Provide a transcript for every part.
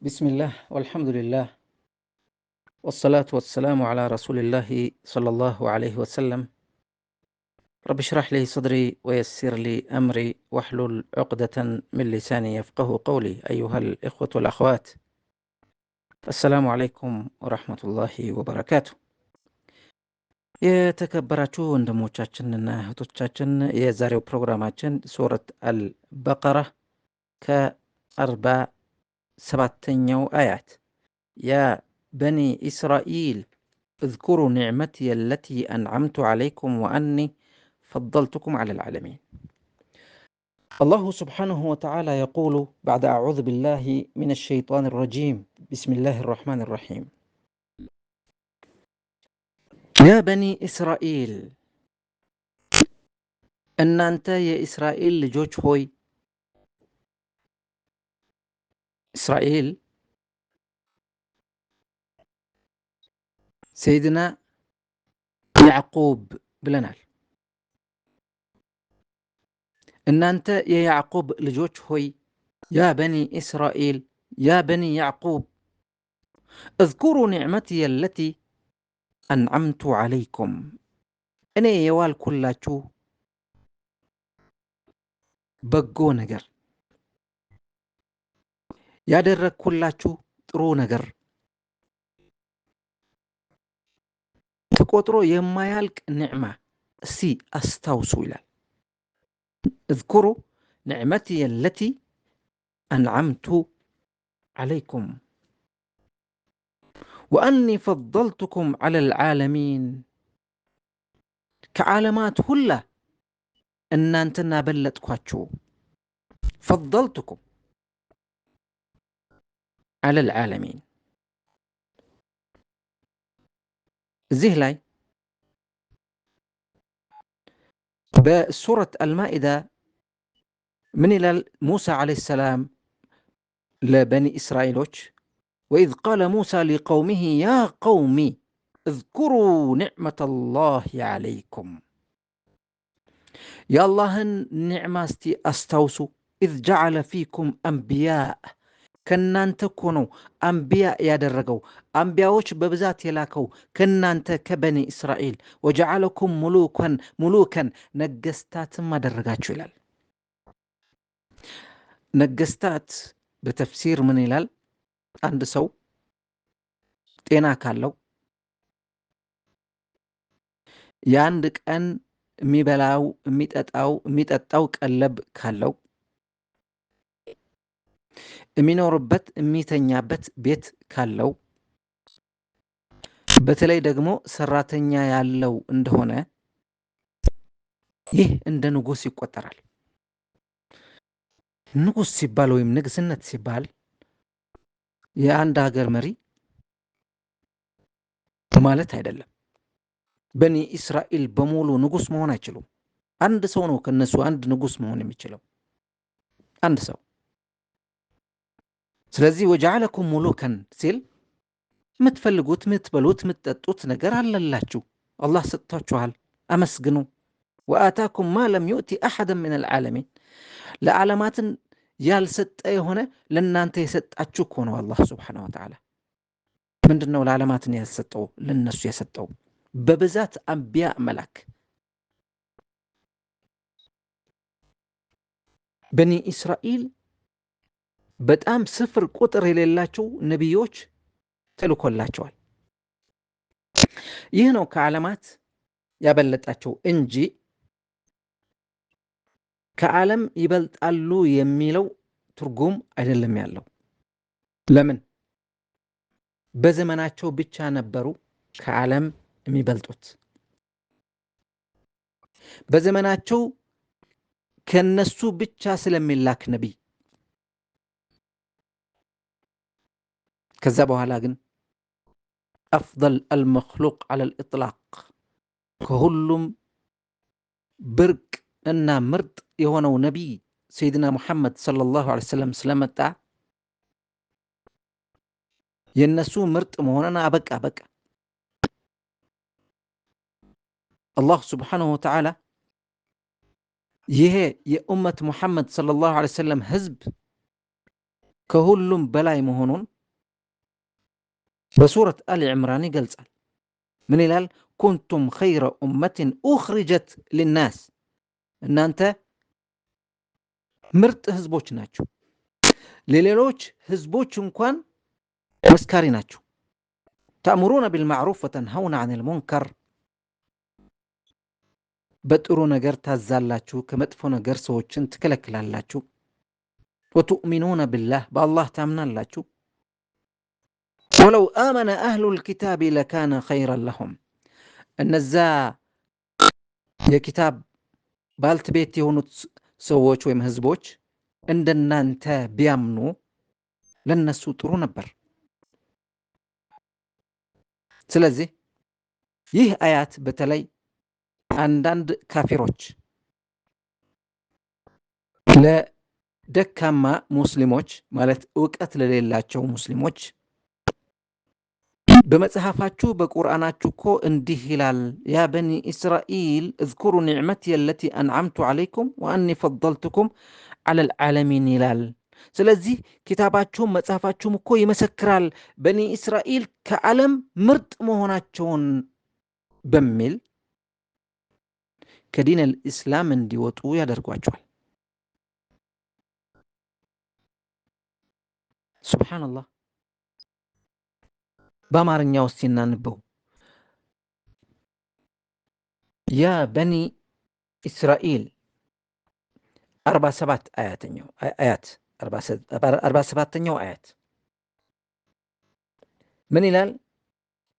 بسم الله والحمد لله والصلاة والسلام على رسول الله صلى الله عليه وسلم. رب اشرح لي صدري ويسر لي أمري واحلل عقدة من لساني يفقه قولي. أيها الإخوة والأخوات، السلام عليكم ورحمة الله وبركاته። የተከበራችሁ ወንድሞቻችንና እህቶቻችን የዛሬው ፕሮግራማችን ሱረት አልበቀራ ከ47ኛው አያት يا بني إسرائيل اذكروا نعمتي التي أنعمت عليكم وأني فضلتكم على العالمين. الله سبحانه وتعالى يقول بعد أعوذ بالله من الشيطان الرجيم بسم الله الرحمن الرحيم يا بني إسرائيل أن أنت يا إسرائيل لجوج هوي. إسرائيل سيدنا يعقوب بلنال. أن أنت يا يعقوب لجوج هوي يا بني إسرائيل يا بني يعقوب اذكروا نعمتي التي أنعمت عليكم. أنا يوال كلاتو بقو نجر يادر كلاتو ጥሩ ነገር ተቆጥሮ የማያልቅ ንዕማ እስቲ አስታውሱ ይላል። اذكروا نعمتي التي أنعمت عليكم وأني فضلتكم على العالمين. كعالمات هلا أن أنتنا بلتكواتشو فضلتكم على العالمين. زهلاي بسورة المائدة من إلى موسى عليه السلام لبني إسرائيلوش وإذ قال موسى لقومه يا قومي اذكروا نعمة الله عليكم. يا الله النعمة أستوسوا إذ جعل فيكم أنبياء ከናንተ እኮ ነው አንቢያ ያደረገው አንቢያዎች በብዛት የላከው ከናንተ ከበኒ እስራኤል ወጀዓለኩም ሙሉከን ነገስታትም አደረጋችሁ ይላል። ነገስታት በተፍሲር ምን ይላል? አንድ ሰው ጤና ካለው የአንድ ቀን የሚበላው የሚጠጣው ቀለብ ካለው የሚኖርበት የሚተኛበት ቤት ካለው በተለይ ደግሞ ሰራተኛ ያለው እንደሆነ ይህ እንደ ንጉስ ይቆጠራል። ንጉስ ሲባል ወይም ንግስነት ሲባል የአንድ ሀገር መሪ ማለት አይደለም። በኒ እስራኤል በሙሉ ንጉስ መሆን አይችሉም። አንድ ሰው ነው ከነሱ አንድ ንጉስ መሆን የሚችለው አንድ ሰው። ስለዚህ ወጀዓለኩም ሙሉከን ሲል የምትፈልጉት የምትበሉት የምትጠጡት ነገር አለላችሁ። አላህ ሰጥቷችኋል፣ አመስግኑ። ወአታኩም ማ ለም ዩእቲ አሐደን ሚነል ዓለሚን ለዓለማትን ያልሰጠ የሆነ ለእናንተ የሰጣችሁ እኮ ነው አላህ ሱብሓነሁ ወተዓላ። ምንድን ነው ለዓለማትን ያልሰጠው? ለነሱ የሰጠው በብዛት አንቢያ መላክ። በኒ እስራኤል በጣም ስፍር ቁጥር የሌላቸው ነቢዮች ተልኮላቸዋል። ይህ ነው ከዓለማት ያበለጣቸው እንጂ ከዓለም ይበልጣሉ የሚለው ትርጉም አይደለም ያለው። ለምን? በዘመናቸው ብቻ ነበሩ ከዓለም የሚበልጡት። በዘመናቸው ከነሱ ብቻ ስለሚላክ ነቢይ። ከዛ በኋላ ግን أفضل المخلوق على الإطلاق كهلم برك أن مرد يهونو نبي سيدنا محمد صلى الله عليه وسلم سلامتا ينسو مرد مهوننا أبك الله سبحانه وتعالى ይሄ የኡመት ሙሐመድ ሰለላሁ ዐለይሂ ወሰለም ህዝብ ከሁሉም በላይ መሆኑን በሱረት አሊ ዕምራን ይገልጻል። ምን ይላል? ኩንቱም ኸይረ ኡመትን ኡኽሪጀት ሊናስ፣ እናንተ ምርጥ ህዝቦች ናችሁ፣ ለሌሎች ህዝቦች እንኳን መስካሪ ናችሁ። ተእምሩነ ቢልማዕሩፍ ወተንሀውነ ዐኒል ሙንከር፣ በጥሩ ነገር ታዛላችሁ፣ ከመጥፎ ነገር ሰዎችን ትከለክላላችሁ። ወቱእሚኑነ ቢላህ፣ በአላህ ታምናላችሁ። ወለው አመነ አህሉል ኪታቢ ለካነ ኸይረን ለሁም፣ እነዛ የኪታብ ባልተቤት የሆኑት ሰዎች ወይም ህዝቦች እንደናንተ ቢያምኑ ለነሱ ጥሩ ነበር። ስለዚህ ይህ አያት በተለይ አንዳንድ ካፊሮች ለደካማ ሙስሊሞች ማለት እውቀት ለሌላቸው ሙስሊሞች በመጽሐፋችሁ በቁርአናችሁ እኮ እንዲህ ይላል፣ ያ በኒ እስራኤል እዝኩሩ ኒዕመቲ የለቲ አንዓምቱ ዓለይኩም ወአኒ ፈضልቱኩም ዐለል ዓለሚን ይላል። ስለዚህ ኪታባችሁም መጽሐፋችሁም እኮ ይመሰክራል በኒ እስራኤል ከዓለም ምርጥ መሆናቸውን በሚል ከዲን አልእስላም እንዲወጡ ያደርጓቸዋል። ሱብሓነላህ። በአማርኛ ውስጥ እናንበው። ያ በኒ እስራኤል 47ኛው አያት ምን ይላል?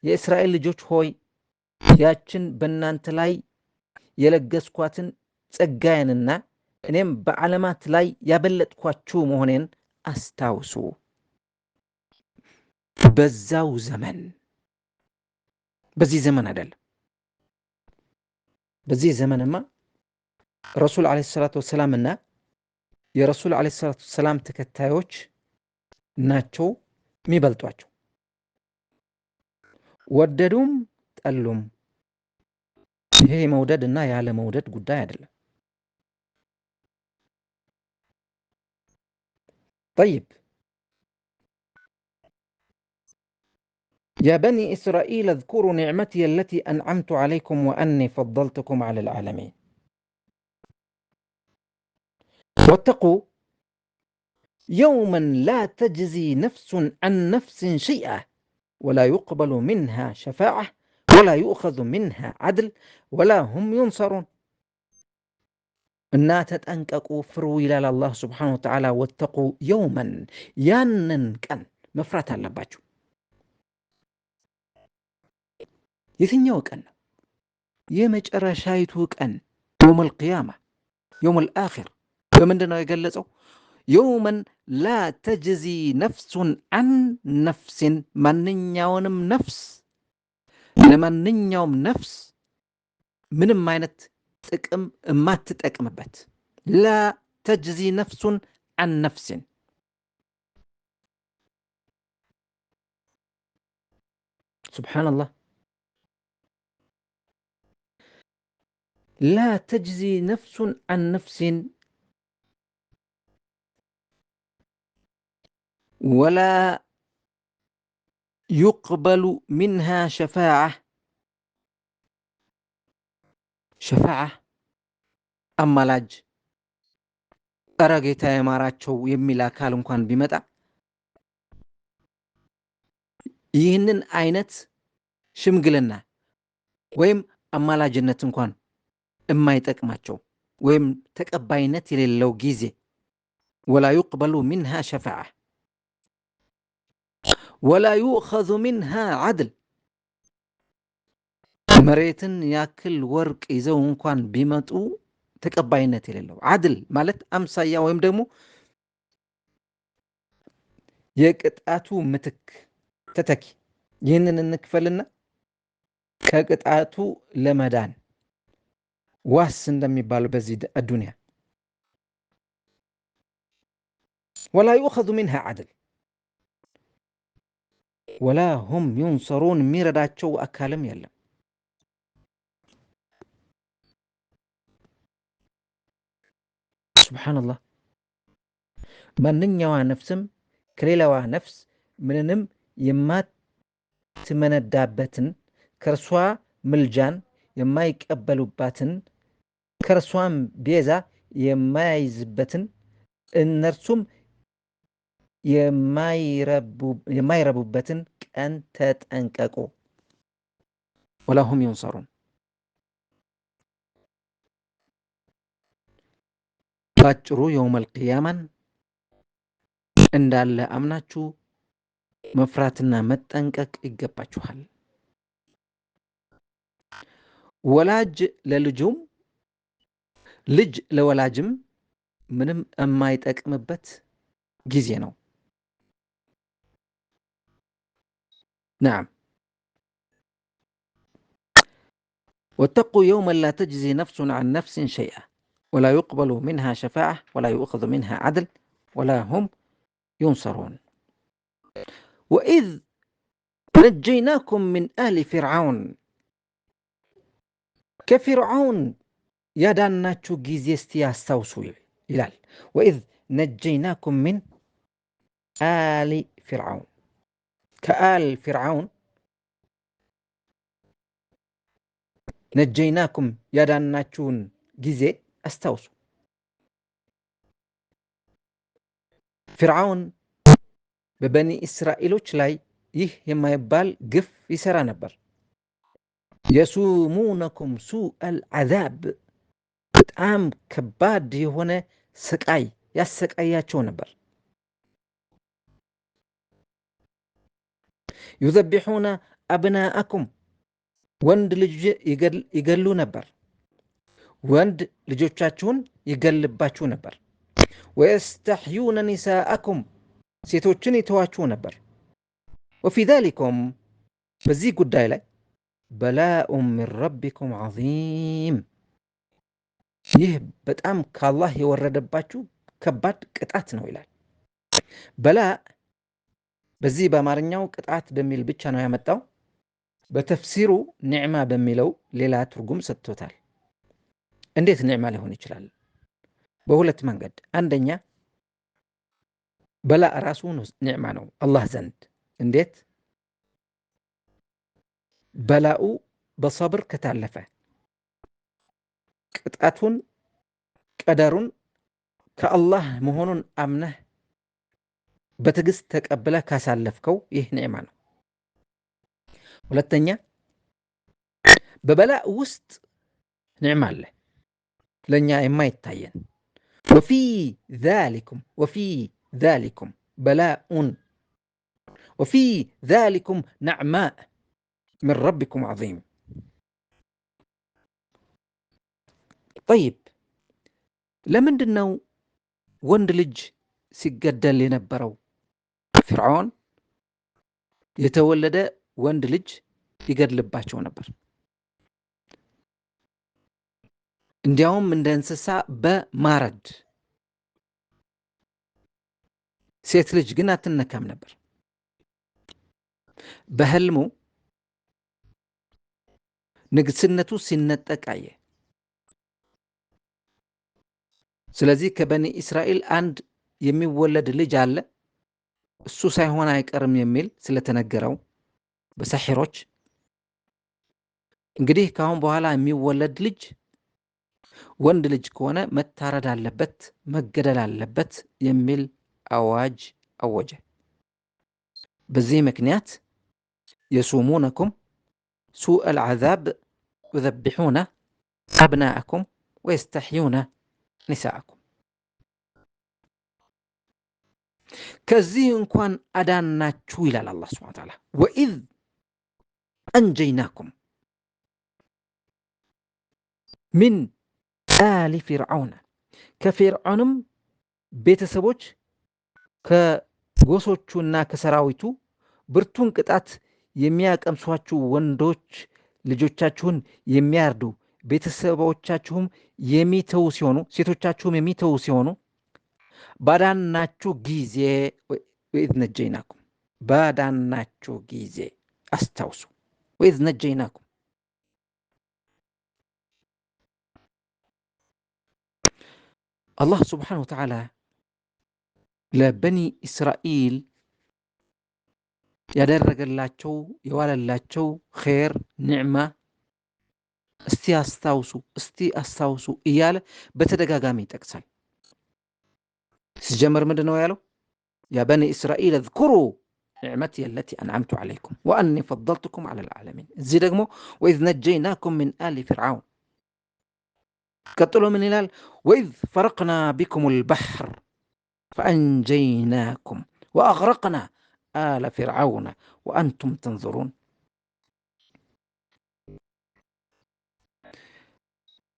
የእስራኤል ልጆች ሆይ ያችን በእናንተ ላይ የለገስኳትን ጸጋዬንና እኔም በዓለማት ላይ ያበለጥኳችሁ መሆኔን አስታውሱ። በዛው ዘመን፣ በዚህ ዘመን አይደለም። በዚህ ዘመንማ ረሱል ዓለይሂ ሰላቱ ወሰላም እና የረሱል ዓለይሂ ሰላቱ ወሰላም ተከታዮች ናቸው የሚበልጧቸው። ወደዱም ጠሉም ይሄ መውደድ እና ያለ መውደድ ጉዳይ አይደለም። طيب يا بني إسرائيل اذكروا نعمتي التي أنعمت عليكم وأني فضلتكم على العالمين واتقوا يوما لا تجزي نفس عن نفس شيئا ولا يقبل منها شفاعة ولا يؤخذ منها عدل ولا هم ينصرون እና ተጠንቀቁ፣ ፍሩ ይላል አላህ ስብሓነሁ ወተዓላ። ወተቁ የውመን፣ ያንን ቀን መፍራት አለባችሁ። የትኛው ቀን ነው? የመጨረሻይቱ ቀን የውመል ቂያማ፣ የውመል አኺር። በምንድን ነው የገለጸው? የውመን ላ ተጅዚ ነፍሱን አን ነፍሲን፣ ማንኛውንም ነፍስ ለማንኛውም ነፍስ ምንም አይነት ጥቅም የማትጠቅምበት። ላ ተጅዚ ነፍሱን አን ነፍሲን። ሱብሓነላህ። ላ ተጅዚ ነፍሱን አን ነፍሲን ወላ ዩቅበሉ ሚንሃ ሸፋዓ። ሸፋዓ አማላጅ፣ እረ ጌታ የማራቸው የሚል አካል እንኳን ቢመጣ ይህንን አይነት ሽምግልና ወይም አማላጅነት እንኳን የማይጠቅማቸው ወይም ተቀባይነት የሌለው ጊዜ ወላ ዩቅበሉ ሚንሃ ሸፋዓ ወላ ዩእኸዙ ሚንሃ ዓድል፣ መሬትን ያክል ወርቅ ይዘው እንኳን ቢመጡ ተቀባይነት የሌለው። ዓድል ማለት አምሳያ ወይም ደግሞ የቅጣቱ ምትክ ተተኪ። ይህንን እንክፈልና ከቅጣቱ ለመዳን ዋስ እንደሚባለው በዚህ አዱንያ ወላ ዩእኸዙ ሚንሃ ዓድል ወላ ሁም ዩንሰሩን፣ የሚረዳቸው አካልም የለም። ሱብሓነላህ። ማንኛዋ ነፍስም ከሌላዋ ነፍስ ምንንም የማትመነዳበትን ከእርሷ ምልጃን የማይቀበሉባትን ከእርሷም ቤዛ የማይዝበትን እነርሱም የማይረቡበትን ቀን ተጠንቀቁ። ወላሁም ዩንሰሩን። ባጭሩ የውመል ቂያማን እንዳለ አምናችሁ መፍራትና መጠንቀቅ ይገባችኋል። ወላጅ ለልጁም ልጅ ለወላጅም ምንም የማይጠቅምበት ጊዜ ነው። نعم واتقوا يوما لا تجزي نفس عن نفس شيئا ولا يقبل منها شفاعة ولا يؤخذ منها عدل ولا هم ينصرون وإذ نجيناكم من آل فرعون كفرعون يداناتشو جيزيستي يستوسو ይላል وإذ نجيناكم من آل فرعون كآل فرعون ነጀይናኩም ያዳናችሁን ጊዜ አስታውሱ። ፍርዓውን በበኒ እስራኤሎች ላይ ይህ የማይባል ግፍ ይሰራ ነበር። የሱሙነኩም ሱአል ዐዛብ በጣም ከባድ የሆነ ስቃይ ያሰቃያቸው ነበር። ዩዘቢሑነ አብናአኩም ወንድ ልጅ ይገሉ ነበር። ወንድ ልጆቻችሁን ይገልባችሁ ነበር። ወየስተሕዩነ ኒሳአኩም ሴቶችን ይተዋችሁ ነበር። ወፊ ዛሊኩም በዚህ ጉዳይ ላይ በላኡን ሚን ረቢኩም ዐዚም ይህ በጣም ከአላህ የወረደባችሁ ከባድ ቅጣት ነው ይላል። በላ በዚህ በአማርኛው ቅጣት በሚል ብቻ ነው ያመጣው። በተፍሲሩ ኒዕማ በሚለው ሌላ ትርጉም ሰጥቶታል። እንዴት ኒዕማ ሊሆን ይችላል? በሁለት መንገድ። አንደኛ በላ ራሱ ኒዕማ ነው አላህ ዘንድ። እንዴት? በላኡ በሰብር ከታለፈ ቅጣቱን ቀደሩን ከአላህ መሆኑን አምነህ በትዕግስት ተቀብለህ ካሳለፍከው ይህ ኒዕማ ነው። ሁለተኛ በበላእ ውስጥ ኒዕማ አለ ለእኛ የማይታየን። ወፊ ዛሊኩም በላኡን ወፊ ዛሊኩም ነዕማእ ምን ረቢኩም ዐዚም። ጠይብ ለምንድን ነው ወንድ ልጅ ሲገደል የነበረው? ፍርዓውን የተወለደ ወንድ ልጅ ይገድልባቸው ነበር። እንዲያውም እንደ እንስሳ በማረድ ሴት ልጅ ግን አትነካም ነበር። በህልሙ ንግስነቱ ሲነጠቅ አየ። ስለዚህ ከበኒ እስራኤል አንድ የሚወለድ ልጅ አለ እሱ ሳይሆን አይቀርም የሚል ስለተነገረው በሳሒሮች እንግዲህ ካሁን በኋላ የሚወለድ ልጅ ወንድ ልጅ ከሆነ መታረድ አለበት፣ መገደል አለበት የሚል አዋጅ አወጀ። በዚህ ምክንያት የሱሙነኩም ሱአል ዐዛብ ዩዘቢሑነ አብናአኩም ወየስተሕዩነ ኒሳአኩም። ከዚህ እንኳን አዳናችሁ ይላል አላህ ሱብሓነሁ ወተዓላ። ወኢዝ አንጀይናኩም ሚን አሊ ፊርዓውነ ከፊርዓውንም ቤተሰቦች ከጎሶቹና ከሰራዊቱ ብርቱን ቅጣት የሚያቀምሷችሁ ወንዶች ልጆቻችሁን የሚያርዱ ቤተሰቦቻችሁም የሚተው ሲሆኑ ሴቶቻችሁም የሚተው ሲሆኑ ባዳናችሁ ጊዜ ወኢዝ ነጀይናኩም ባዳናችሁ ጊዜ አስታውሱ። ወኢዝ ነጀይናኩም አላህ ስብሓነሁ ወተዓላ ለበኒ እስራኤል ያደረገላቸው የዋለላቸው ኸይር ኒዕማ እስቲ አስታውሱ እያለ በተደጋጋሚ ይጠቅሳል። ሲጀመር ምንድን ነው ያለው? ያ በኒ እስራኤል እዝኩሩ ኒዕመቲ አለቲ አንዓምቱ ዓለይኩም ወአኒ ፈضልቱኩም ዐለል ዓለሚን። እዚህ ደግሞ ወኢዝ ነጀይናኩም ሚን አሊ ፊርዓውን። ቀጥሎ ምን ይላል? ወኢዝ ፈረቅና ቢኩም ልባሕር ፈአንጀይናኩም ወአግረቅና አለ ፊርዓውነ ወአንቱም ተንظሩን።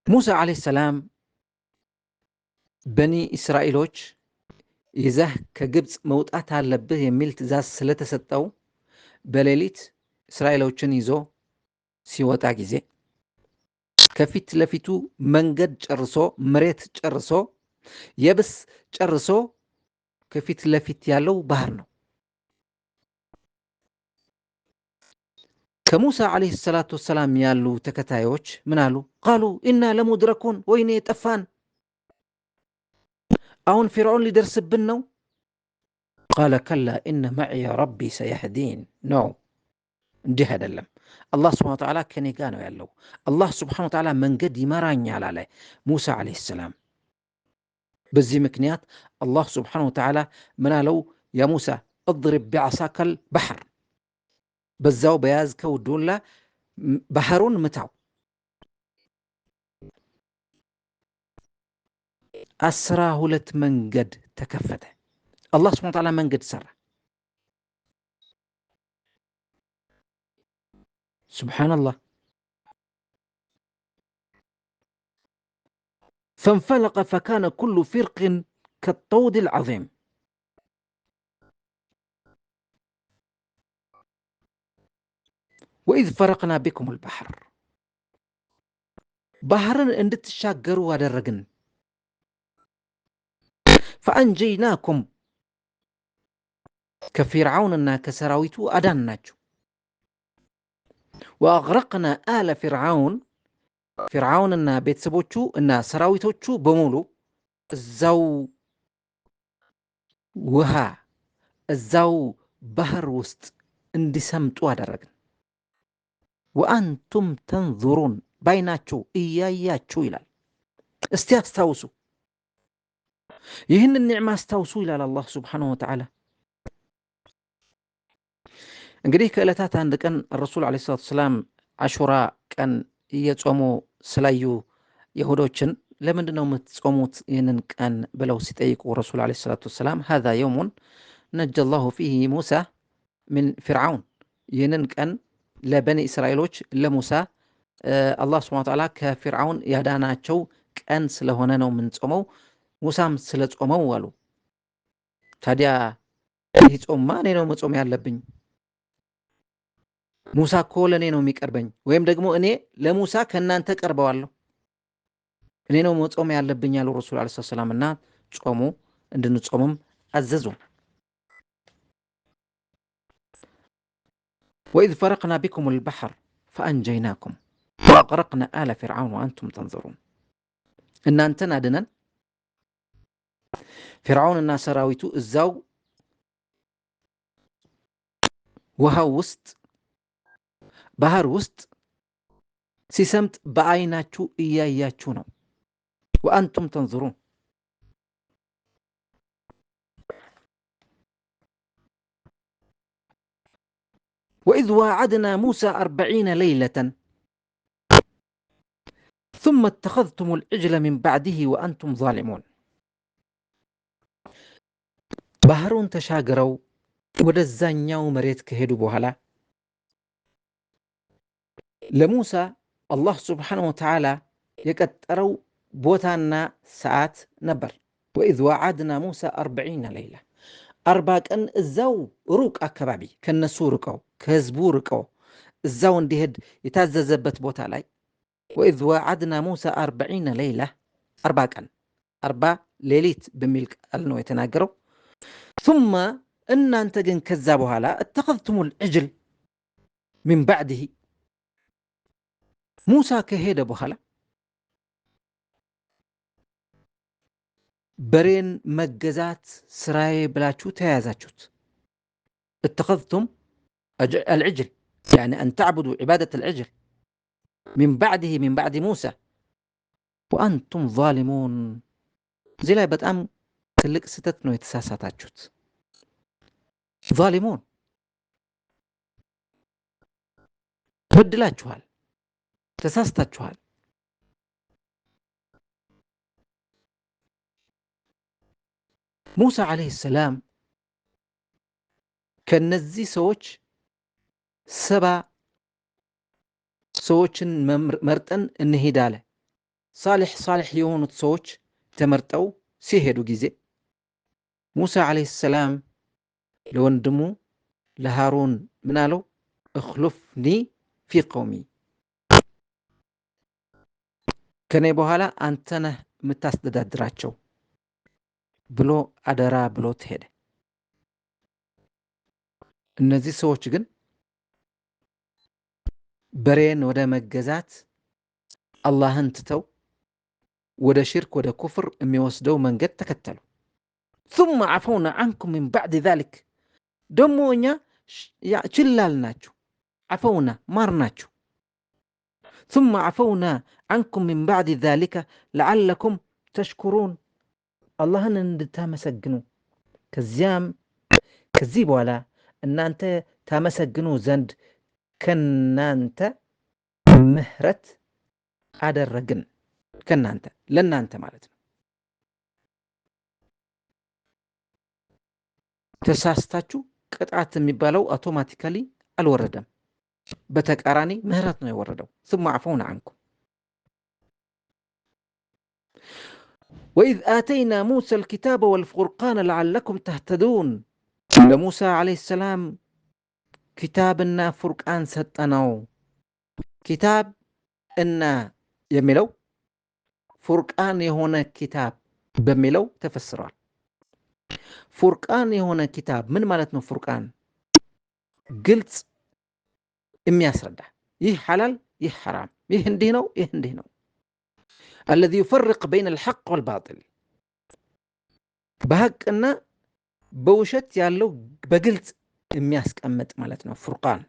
ሙሳ ዓለይሂ ሰላም በኒ እስራኤሎች ይዘህ ከግብፅ መውጣት አለብህ የሚል ትእዛዝ ስለተሰጠው በሌሊት እስራኤሎችን ይዞ ሲወጣ ጊዜ ከፊት ለፊቱ መንገድ ጨርሶ መሬት ጨርሶ የብስ ጨርሶ ከፊት ለፊት ያለው ባህር ነው። ከሙሳ ዓለይሂ ሰላቱ ወሰላም ያሉ ተከታዮች ምን አሉ? ቃሉ ኢና ለሙድረኩን፣ ወይኔ ጠፋን፣ አሁን ፊርዓውን ሊደርስብን ነው። ቃለ ከላ ኢነ መዕየ ረቢ ሰየህዲን። ነው እንዲህ አይደለም፣ አላህ ስብሐነ ወተዓላ ከኔ ጋ ነው ያለው፣ አላህ ስብሐነ ወተዓላ መንገድ ይመራኛል አለ ሙሳ ዓለይሂ ሰላም። በዚህ ምክንያት አላህ ስብሐነ ወተዓላ ምን አለው? ያ ሙሳ እድሪብ ቢዓሳከል ባሕር፣ በዛው በያዝከው ዱላ ባህሩን ምታው። 12 መንገድ ተከፈተ። አላህ ስብሐነ ወተዓላ መንገድ ሰራ። ሱብሓነላህ። ፈንፈለቀ ፈካነ ኩሉ ፊርቅን ከጠውድ ልዓዚም። ወኢዝ ፈረቅና ቢኩም ልባሕር፣ ባህርን እንድትሻገሩ አደረግን። ፈአንጀይናኩም፣ ከፊርዓውንና ከሰራዊቱ አዳንናችሁ። ወአግረቅና አለ ፊርዓውን፣ ፊርዓውንና ቤተሰቦቹ እና ሰራዊቶቹ በሙሉ እዛው ውሃ እዛው ባህር ውስጥ እንዲሰምጡ አደረግን። ወአንቱም ተንዙሩን፣ ባይናችሁ እያያችሁ ይላል። እስቲ አስታውሱ፣ ይህንን ኒዕማ አስታውሱ ይላል አላህ ስብሓነሁ ወተዓላ። እንግዲህ ከዕለታት አንድ ቀን ረሱል ዓለይሂ ሰላቱ ወሰላም አሹራ ቀን እየጾሙ ስላዩ ይሁዶችን ለምንድን ነው የምትጾሙት ይህንን ቀን ብለው ሲጠይቁ ረሱል ዓለይሂ ሰላቱ ወሰላም ሃዛ የውሙን ነጀ ላሁ ፊህ ሙሳ ሚን ፊርዓውን፣ ይህንን ቀን ለበኒ እስራኤሎች ለሙሳ አላህ ስብሐነ ወተዓላ ከፊርዓውን ያዳናቸው ቀን ስለሆነ ነው የምንጾመው፣ ሙሳም ስለ ጾመው አሉ። ታዲያ ይህ ጾምማ እኔ ነው መጾም ያለብኝ፣ ሙሳ እኮ ለእኔ ነው የሚቀርበኝ፣ ወይም ደግሞ እኔ ለሙሳ ከእናንተ ቀርበዋለሁ፣ እኔ ነው መጾም ያለብኝ ያሉ ረሱል ዓለይሂ ሰላም እና ጾሙ፣ እንድንጾምም አዘዙ። ወኢዝ ፈረቅና ቢኩም ልባሕር ፈአንጀይናኩም ወአግረቅና አለ ፊርዓውን ወአንቱም ተንظሩን። እናንተን አድነን ፊርዓውንና ሰራዊቱ እዛው ውሃው ውስጥ ባህር ውስጥ ሲሰምጥ በአይናችሁ እያያችሁ ነው። ወአንቱም ተንظሩን። ወኢዝ ዋዓድና ሙሳ 40 ለይለተን ثم اتخذتم العجل من بعده وأنتم ظالمون። ባህሩን ተሻግረው ወደዛኛው መሬት ከሄዱ በኋላ ለሙሳ አላህ ስብሓነሁ ወተዓላ የቀጠረው ቦታና ሰዓት ነበር። ወኢዝ ዋዓድና ሙሳ 40 ለይላ፣ 40 ቀን እዛው ሩቅ አካባቢ ከነሱ ርቀው ከህዝቡ ርቀው እዛው እንዲሄድ የታዘዘበት ቦታ ላይ ወኢዝ ዋዓድና ሙሳ 40 ለይላ፣ 40 ቀን 40 ሌሊት በሚል ቃል ነው የተናገረው። ثم እናንተ ግን ከዛ በኋላ اتخذتم العجل من بعده፣ ሙሳ ከሄደ በኋላ በሬን መገዛት ስራዬ ብላችሁ ተያያዛችሁት። اتخذتم العجل، يعني أن تعبدوا عبادة العجل من بعده، من بعد موسى، وأنتم ظالمون. زي ላይ በጣም ትልቅ ስህተት ነው የተሳሳታችሁት። ظالمون በድላችኋል፣ ተሳስታችኋል። ሙሳ ዓለይሂ ሰላም ከነዚህ ሰዎች 70 ሰዎችን መርጠን እንሄድ አለ። ሳሊሕ የሆኑት ሰዎች ተመርጠው ሲሄዱ ጊዜ ሙሳ ዓለይሂ ሰላም ለወንድሙ ለሃሩን ምን አለው? እኽሉፍኒ ፊ ቀውሚ፣ ከኔ በኋላ አንተ ነህ የምታስተዳድራቸው ብሎ አደራ ብሎት ሄደ። እነዚህ ሰዎች ግን በሬን ወደ መገዛት አላህን ትተው ወደ ሽርክ ወደ ኩፍር የሚወስደው መንገድ ተከተሉ። ثم عفونا عنكم من بعد ذلك ደሞ እኛ ችላልናችሁ፣ عفونا ማርናችሁ። ثم عفونا عنكم من بعد ذلك لعلكم تشكرون አላህን እንድታመሰግኑ ከዚህ በኋላ እናንተ ታመሰግኑ ዘንድ ከናንተ ምህረት አደረግን። ከናንተ ለናንተ ማለት ነው። ተሳስታችሁ ቅጣት የሚባለው አውቶማቲካሊ አልወረደም። በተቃራኒ ምህረት ነው የወረደው። ثم عفونا عنكم وإذ آتينا موسى الكتاب والفرقان لعلكم تهتدون لموسى عليه السلام كتابنا فرقان ሰጠነው። ኪታብ እና የሚለው ፉርቃን የሆነ ኪታብ በሚለው ተፈስሯል። ፉርቃን የሆነ ኪታብ ምን ማለት ነው? ፉርቃን ግልጽ የሚያስረዳ ይህ ሐላል፣ ይህ ሐራም፣ ይህ እንዲህ ነው፣ ይህ እንዲህ ነው። الذي يفرق بين الحق والباطل በሐቅና በውሸት ያለው በግልጽ የሚያስቀምጥ ማለት ነው ፉርቃን።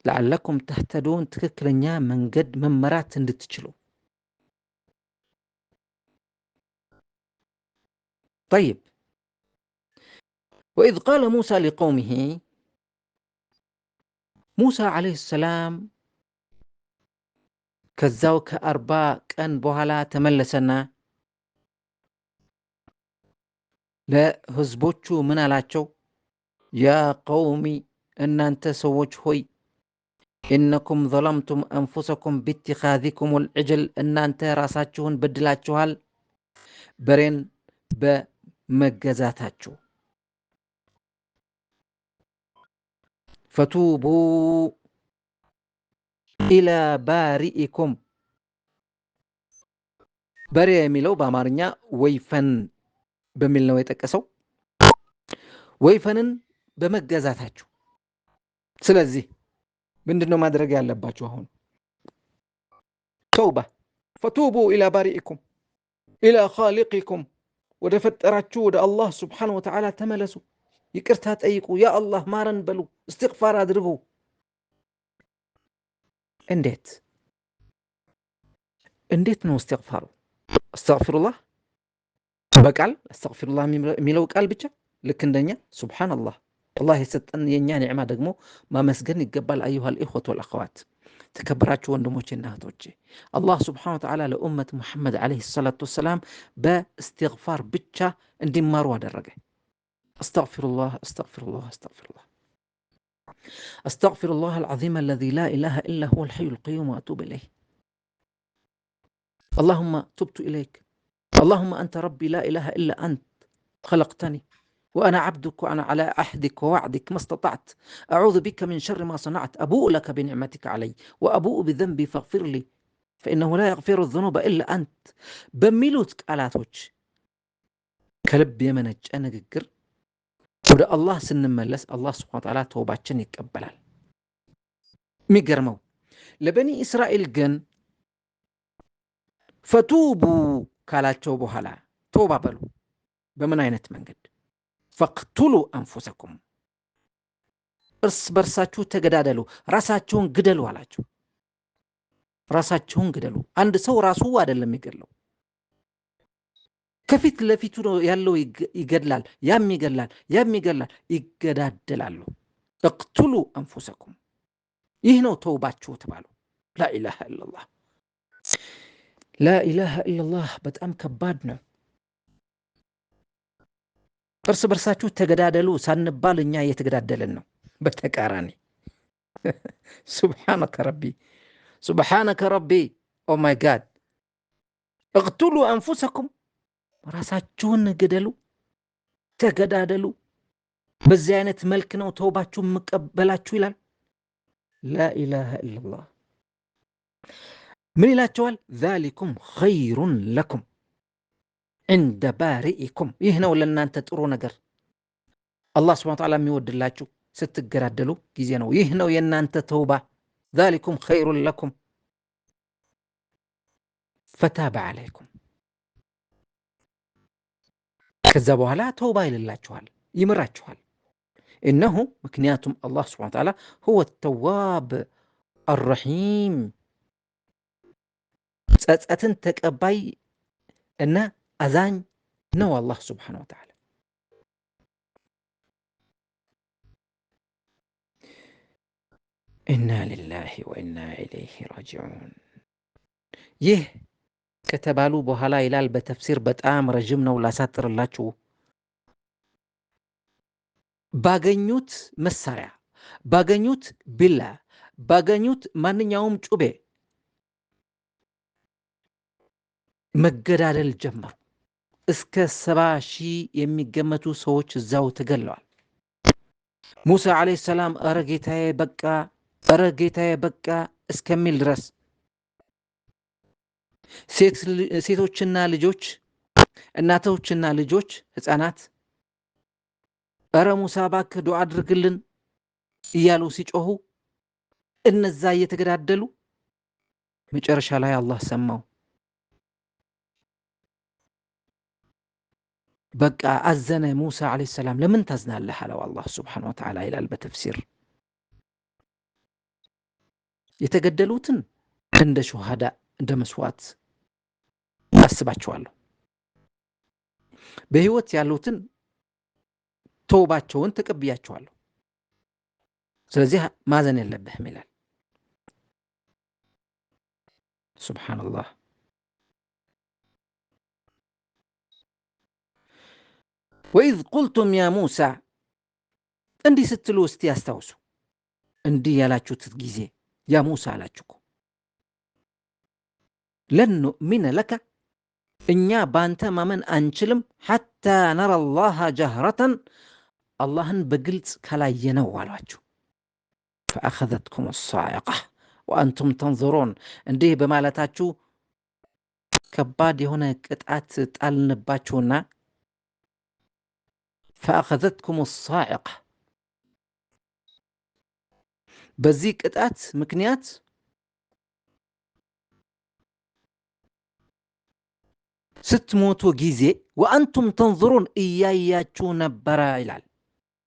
لعلكم تهتدون ትክክለኛ መንገድ መመራት እንድትችሉ። طيب وإذ قال موسى لقومه موسى عليه السلام ከዛው ከ40 ቀን በኋላ ተመለሰና ለህዝቦቹ ምን አላቸው? ያ ቀውሚ እናንተ ሰዎች ሆይ ኢነኩም ظለምቱም አንፉሰኩም ቢትኻዚኩም العجل እናንተ ራሳችሁን በድላችኋል በሬን በመገዛታችሁ። ፈቱቡ ኢላ ባሪኢኩም በሬ የሚለው በአማርኛ ወይፈን በሚል ነው የጠቀሰው። ወይፈንን በመገዛታችሁ። ስለዚህ ምንድነው ማድረግ ያለባችሁ? አሁን ተውባ ፈቱቡ ኢላ ባሪኢኩም ኢላ ኻሊቂኩም ወደ ፈጠራችሁ ወደ አላህ ሱብሓነሁ ወተዓላ ተመለሱ። ይቅርታ ጠይቁ። ያ አላህ ማረን በሉ። እስትግፋር አድርጉ። እንዴት ነው እስትግፋሩ? አስተግፊሩላህ በቃል አስተግፊሩላህ የሚለው ቃል ብቻ ልክ እንደኛ ሱብሓነላህ አላህ የሰጠን የኛ ኒዕማ ደግሞ ማመስገን ይገባል። አዩሃል ኢኽወቱ ወልአኸዋት ተከበራችሁ ወንድሞቼና እህቶቼ አላህ ሱብሓነሁ ወተዓላ ለኡመት ሙሐመድ ዓለይሂ ሰላቱ ወሰላም በእስትግፋር ብቻ እንዲማሩ አደረገ። አስተግፊሩላህ አስተግፊሩላህ አስተግፊሩላህ አስተግፊሩላህ አልዓዚም አለዚ ላ ኢላሃ ኢላ ሁወል ሐዩል ቀዩም ወአቱቡ ኢለይህ اللهم تبت إليك اللهم أنت ربي لا إله إلا أنت خلقتني وأنا عبدك وأنا على عهدك ووعدك ما استطعت أعوذ بك من شر ما صنعت أبوء لك بنعمتك علي وأبوء بذنبي فاغفر لي فإنه لا يغفر الذنوب إلا أنت بميلوت قالاتوች ከልብ የመነጨ ንግግር ወደ አላህ ስንመለስ አላህ ሱብሓነሁ ወተዓላ ተውባችን ይቀበላል። የሚገርመው ለበኒ እስራኤል ግን ፈቱቡ ካላቸው በኋላ ተውባ በሉ። በምን አይነት መንገድ? ፈቅቱሉ አንፉሰኩም እርስ በርሳችሁ ተገዳደሉ፣ ራሳችሁን ግደሉ አላቸው። ራሳችሁን ግደሉ። አንድ ሰው ራሱ አይደለም የሚገድለው፣ ከፊት ለፊቱ ያለው ይገድላል፣ ያም ይገድላል፣ ይገዳደላሉ። እቅቱሉ አንፉሰኩም፣ ይህ ነው ተውባችሁ ተባሉ። ላኢላሃ ኢላላህ፣ ላኢላሃ ኢላላህ በጣም ከባድ ነው። እርስ በርሳችሁ ተገዳደሉ ሳንባል እኛ እየተገዳደልን ነው። በተቃራኒ ሱብሓነከ ረቢ፣ ሱብሓነከ ረቢ፣ ኦ ማይ ጋድ። እቅቱሉ አንፉሰኩም፣ ራሳችሁን ግደሉ፣ ተገዳደሉ። በዚህ አይነት መልክ ነው ተውባችሁ መቀበላችሁ ይላል። ላኢላሃ ኢላላህ። ምን ይላቸዋል? ዛሊኩም ኸይሩን ለኩም ዕንደ ባሪኢኩም፣ ይህ ነው ለእናንተ ጥሩ ነገር አላህ ሱብሓነሁ ወተዓላ የሚወድላችሁ ስትገዳደሉ ጊዜ ነው። ይህ ነው የእናንተ ተውባ። ዛሊኩም ኸይሩን ለኩም ፈታበ ዐለይኩም። ከዛ በኋላ ተውባ ይልላችኋል፣ ይምራችኋል። እነሁ ምክንያቱም አላህ ሱብሓነሁ ወተዓላ ሁወ ተዋብ አረሒም፣ ጸጸትን ተቀባይ እና አዛኝ ነው አላህ ሱብሓነሁ ወተዓላ። ኢና ሊላሂ ወኢና ኢለይሂ ራጂዑን። ይህ ከተባሉ በኋላ ይላል በተፍሲር በጣም ረጅም ነው፣ ላሳጥርላችሁ። ባገኙት መሳሪያ፣ ባገኙት ቢላ፣ ባገኙት ማንኛውም ጩቤ መገዳደል ጀመሩ። እስከ 70,000 የሚገመቱ ሰዎች እዛው ተገለዋል። ሙሳ ዓለይሂ ሰላም ኧረ ጌታዬ በቃ፣ ኧረ ጌታዬ በቃ እስከሚል ድረስ ሴቶችና ልጆች፣ እናቶችና ልጆች፣ ህፃናት ኧረ ሙሳ እባክህ ዱዓ አድርግልን እያሉ ሲጮሁ እነዛ እየተገዳደሉ መጨረሻ ላይ አላህ ሰማው። በቃ አዘነ ሙሳ ዓለይሂ ሰላም። ለምን ታዝናለህ አለው አላህ ሱብሓነሁ ወተዓላ ይላል በተፍሲር። የተገደሉትን እንደ ሹሃዳ እንደ መስዋዕት አስባቸዋለሁ። በህይወት ያሉትን ተውባቸውን ተቀብያቸዋለሁ። ስለዚህ ማዘን የለብህም ይላል። ሱብሓነላህ። ወኢዝ ቁልቱም ያ ሙሳ፣ እንዲህ ስትሉ እስቲ ያስታውሱ። እንዲህ ያላችሁት ጊዜ ያ ሙሳ አላችሁ እኮ ለን ኑእሚነ ለከ፣ እኛ ባንተ ማመን አንችልም፣ ሐታ ነረ አላህ ጀህረተን፣ አላህን በግልጽ ካላየነው አሏችሁ። ፈአኸዘትኩም አሳዒቃ ወአንቱም ተንظሩን፣ እንዲህ በማለታችሁ ከባድ የሆነ ቅጣት ጣልንባችሁና ፈአኸዘትኩም አሳዒቃ፣ በዚህ ቅጣት ምክንያት ስትሞቱ ጊዜ ወአንቱም ተንظሩን እያያችሁ ነበረ ይላል።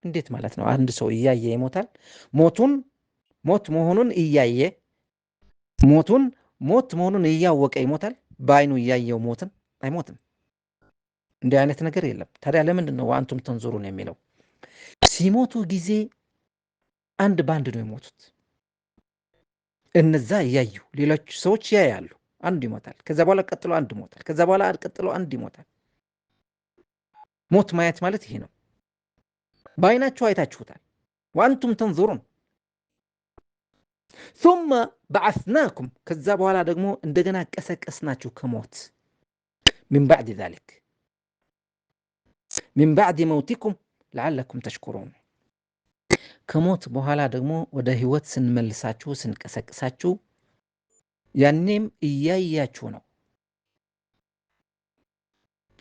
እንዴት ማለት ነው? አንድ ሰው እያየ ይሞታል? ሞት መሆኑን እያየ ሞት መሆኑን እያወቀ ይሞታል? በአይኑ እያየው ሞትን አይሞትም። እንዲህ አይነት ነገር የለም። ታዲያ ለምንድን ነው ወአንቱም ተንظሩን የሚለው? ሲሞቱ ጊዜ አንድ ባንድ ነው የሞቱት። እነዛ እያዩ ሌሎች ሰዎች ያያሉ። አንድ ይሞታል፣ ከዛ በኋላ ቀጥሎ አንድ ይሞታል፣ ከዛ በኋላ ቀጥሎ አንድ ይሞታል። ሞት ማየት ማለት ይሄ ነው። በአይናችሁ አይታችሁታል። ወአንቱም ተንظሩን ثم بعثناكم፣ ከዛ በኋላ ደግሞ እንደገና ቀሰቀስናችሁ ከሞት من بعد ذلك من بعد موتكم لعلكم تشكرون፣ ከሞት በኋላ ደግሞ ወደ ህይወት ስንመልሳችሁ ስንቀሰቅሳችሁ ያኔም እያያችሁ ነው።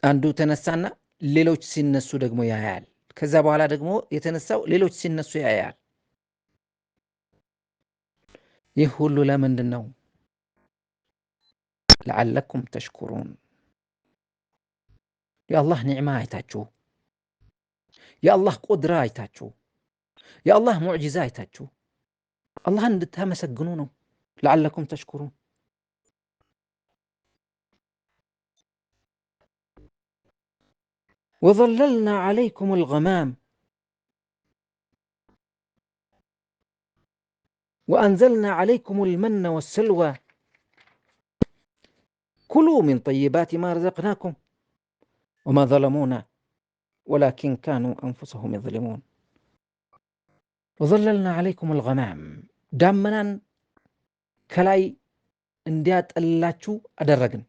አንዱ ተነሳና ሌሎች ሲነሱ ደግሞ ያያል። ከዛ በኋላ ደግሞ የተነሳው ሌሎች ሲነሱ ያያል። ይህ ሁሉ ለምንድን ነው? ለዓለኩም ተሽኩሩን፣ የአላህ ኒዕማ አይታችሁ፣ የአላህ ቁድራ አይታችሁ፣ የአላህ ሙዕጂዛ አይታችሁ አላህን እንድታመሰግኑ ነው። ለዓለኩም ተሽኩሩን። ወዘለልና ዓለይኩም አልገማም ወአንዘልና ዓለይኩም አልመነ ወሰልዋ ኩሉ ሚን ጠይባት ማ ረዘቅናኩም ወማ ዘለሙና ወላኪን ካኑ አንፉሰሁም የዝሊሙን። ወዘለልና ዓለይኩም አልገማም ዳመናን ከላይ እንዲያጠላችሁ አደረግን።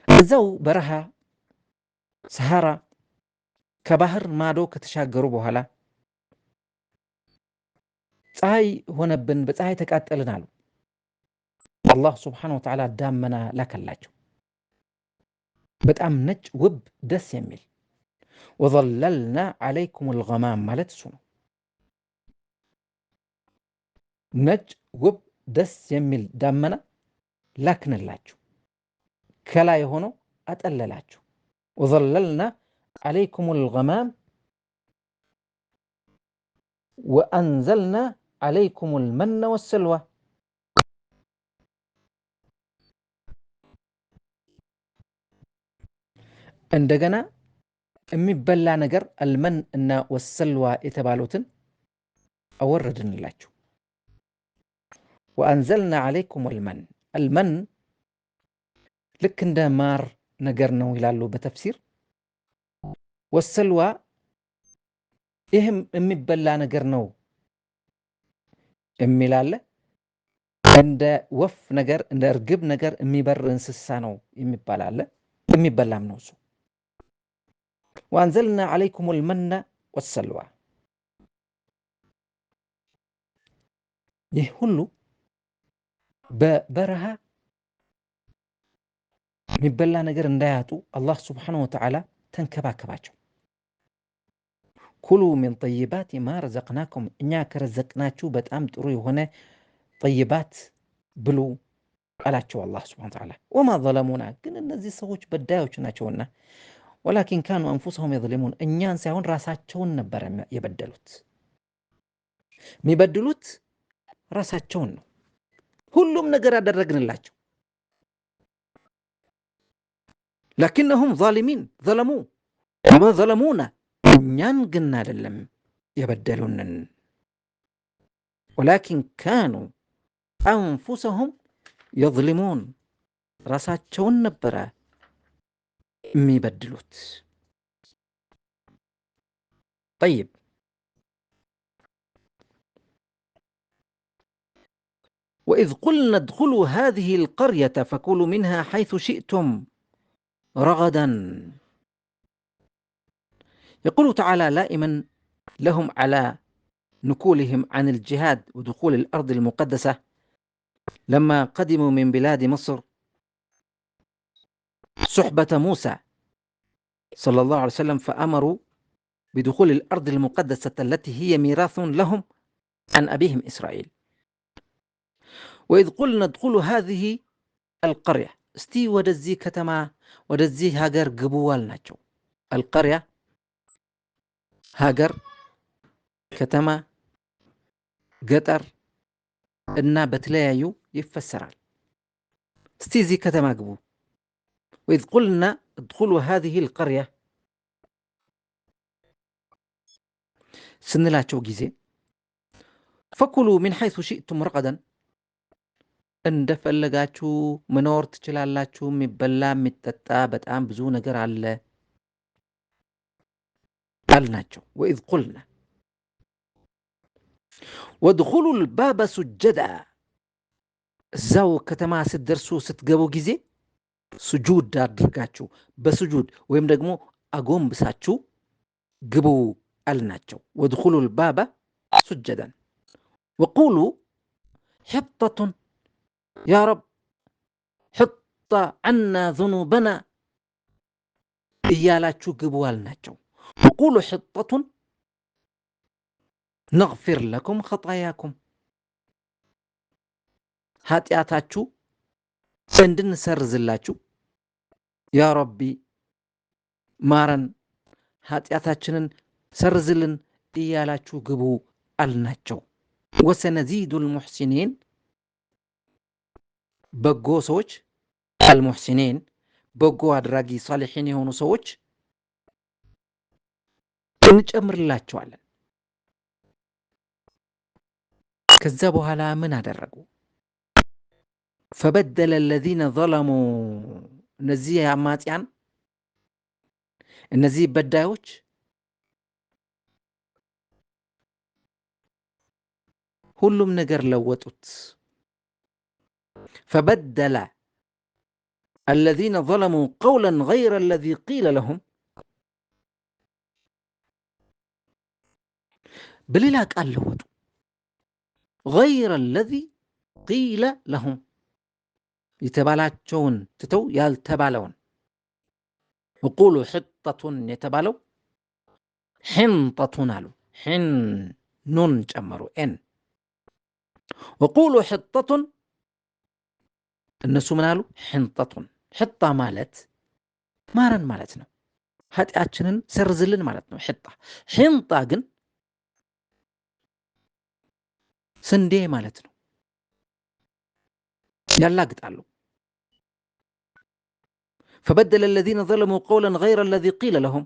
እዛው በረሃ ሰሃራ ከባህር ማዶ ከተሻገሩ በኋላ ፀሐይ ሆነብን፣ በፀሐይ ተቃጠልን አሉ። አላህ ስብሓነሁ ወተዓላ ዳመና ላከላቸው፣ በጣም ነጭ ውብ ደስ የሚል። ወዘለልና ዓለይኩም አልገማም ማለት እሱ ነው። ነጭ ውብ ደስ የሚል ዳመና ላክንላችሁ፣ ከላይ ሆኖ አጠለላችሁ። ወዘለልና ዓለይኩም አልገማም ወአንዘልና ዓለይኩም አልመነ ወሰልዋ። እንደገና የሚበላ ነገር አልመን እና ወሰልዋ የተባሉትን አወረድንላችሁ። ወአንዘልና ዓለይኩም አልመን፣ አልመን ልክ እንደ ማር ነገር ነው ይላሉ በተፍሲር። ወሰልዋ ይህም የሚበላ ነገር ነው የሚላለ፣ እንደ ወፍ ነገር እንደ እርግብ ነገር የሚበር እንስሳ ነው የሚባል አለ፣ የሚበላም ነው እሱ። ወአንዘልና ዓለይኩም አልመነ ወሰልዋ። ይህ ሁሉ በበረሃ የሚበላ ነገር እንዳያጡ አላህ ስብሓነሁ ወተዓላ ተንከባከባቸው። ኩሉ ሚን ጠይባት ማ ረዘቅናኩም፣ እኛ ከረዘቅናችሁ በጣም ጥሩ የሆነ ጠይባት ብሉ አላቸው አላህ ስብሓነሁ ወተዓላ። ወማ ዘለሙና፣ ግን እነዚህ ሰዎች በዳዮች ናቸውና፣ ወላኪን ካኑ አንፉሰሁም የዝሊሙን፣ እኛን ሳይሆን ራሳቸውን ነበር የበደሉት። የሚበድሉት ራሳቸውን ነው። ሁሉም ነገር አደረግንላቸው፣ ላኪነሁም ዛሊሚን ዘለሙ ወማ ዘለሙና፣ እኛን ግን አይደለም የበደሉንን። ወላኪን ካኑ አንፉሰሁም የዝሊሙን፣ ራሳቸውን ነበረ የሚበድሉት። ጠይብ وإذ قلنا ادخلوا هذه القرية فكلوا منها حيث شئتم رغدا. يقول تعالى لائما لهم على نكولهم عن الجهاد ودخول الأرض المقدسة لما قدموا من بلاد مصر صحبة موسى صلى الله عليه وسلم، فأمروا بدخول الأرض المقدسة التي هي ميراث لهم عن أبيهم إسرائيل. وإذ قلنا ادخلوا هذه القرية، استي ودزي كتما ودزي هاجر قبوال ناتشو. القرية هاجر كتما قطر እና በተለያዩ ይፈሰራል። እስቲ እዚህ ከተማ ግቡ። وإذ قلنا ادخلوا هذه القرية ስንላቸው ጊዜ فكلوا من حيث شئتم رغدا፣ እንደፈለጋችሁ መኖር ትችላላችሁ፣ የሚበላ የሚጠጣ በጣም ብዙ ነገር አለ አልናቸው። وإذ قلنا وادخلوا الباب سجدا، እዛው ከተማ ስትደርሱ ስትገቡ ጊዜ ስጁድ አድርጋችሁ በስጁድ ወይም ደግሞ አጎንብሳችሁ ግቡ አልናቸው። وادخلوا الباب سجدا وقولوا حطة يا رب حط عنا ذنوبنا እያላችሁ ግቡ አልናቸው። وقولوا حطة نغفر لكم خطاياكم፣ ኃጢአታችሁ እንድንሰርዝላችሁ ያ ረቢ ማረን፣ ኃጢአታችንን ሰርዝልን እያላችሁ ግቡ አልናቸው። ወሰነዚዱል ሙሕሲኒን በጎ ሰዎች አልሙሕሲኒን በጎ አድራጊ ሳሊሒን የሆኑ ሰዎች እንጨምርላቸዋለን። ከዛ በኋላ ምን አደረጉ? ፈበደለ الذين ظلموا እነዚህ አማጽያን እነዚህ በዳዮች ሁሉም ነገር ለወጡት። فبدل الذين ظلموا قولا غير الذي قيل لهم بليلا قال لوطو غير الذي قيل لهم يتبالاچون تتو يالتبالون وقولوا حطة يتبالو حنطة نالو حن نون جمرو ان وقولوا حطة እነሱ ምን አሉ? ሕንጠቱን ሕጣ ማለት ማረን ማለት ነው። ኃጢአችንን ሰርዝልን ማለት ነው ሕጣ። ሕንጣ ግን ስንዴ ማለት ነው። ያላግጣሉ። فبدل الذين ظلموا قولا غير الذي قيل لهم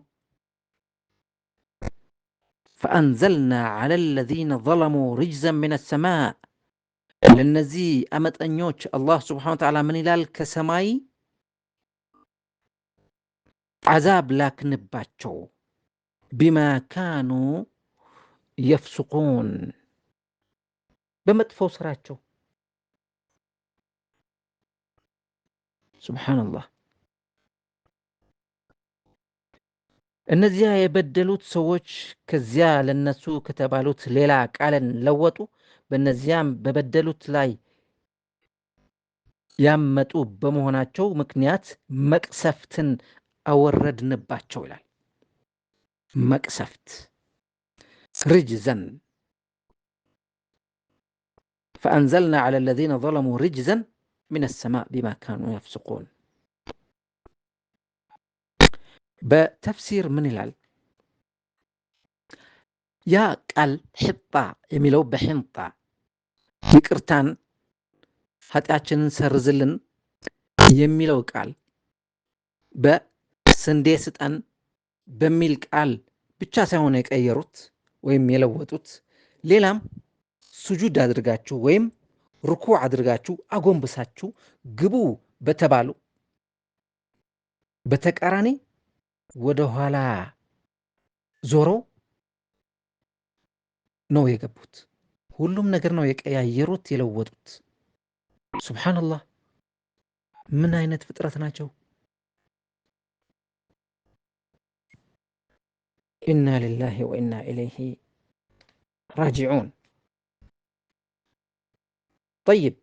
فأنزلنا على الذين ظلموا رجزا من السماء ለነዚህ አመጠኞች አላህ ሱብሓነሁ ወተዓላ ምን ይላል? ከሰማይ ዓዛብ ላክንባቸው። ቢማ ካኑ የፍሱቁን በመጥፎ ስራቸው። ሱብሓነላህ። እነዚያ የበደሉት ሰዎች ከዚያ ለነሱ ከተባሉት ሌላ ቃልን ለወጡ። በእነዚያም በበደሉት ላይ ያመጡ በመሆናቸው ምክንያት መቅሰፍትን አወረድንባቸው ይላል። መቅሰፍት ርጅዘን فأنزلنا على الذين ظلموا رجزا من السماء بما كانوا يفسقون. በተፍሲር ምን ይላል? ያ ቃል ሕጣ የሚለው በሕንጣ ይቅርታን ኃጢአችንን ሰርዝልን የሚለው ቃል በስንዴ ስጠን በሚል ቃል ብቻ ሳይሆን የቀየሩት ወይም የለወጡት፣ ሌላም ሱጁድ አድርጋችሁ ወይም ርኩዕ አድርጋችሁ አጎንብሳችሁ ግቡ በተባሉ በተቃራኒ ወደ ኋላ ዞረው ነው የገቡት። ሁሉም ነገር ነው የቀያየሩት የለወጡት። ሱብሃንአላህ ምን አይነት ፍጥረት ናቸው? ኢና ሊላሂ ወኢና ኢለይሂ ራጂዑን። طيب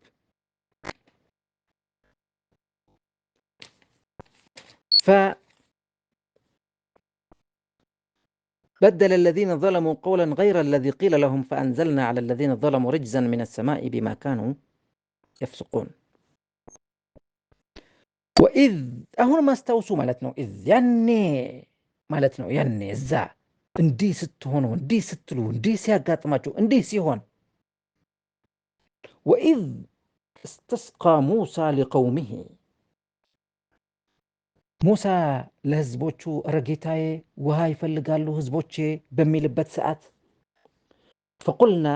بدل الذين ظلموا قولا غير الذي قيل لهم فأنزلنا على الذين ظلموا رجزا من السماء بما كانوا يفسقون. وإذ أهون ما استوسوا مالتنا إذ يعني مالتنا يعني الزا اندي ستهونو اندي ستلو اندي سياقات ماتو اندي سيهون. وإذ استسقى موسى لقومه ሙሳ ለህዝቦቹ ረጌታዬ ውሃ ይፈልጋሉ ህዝቦቼ በሚልበት ሰዓት فقلنا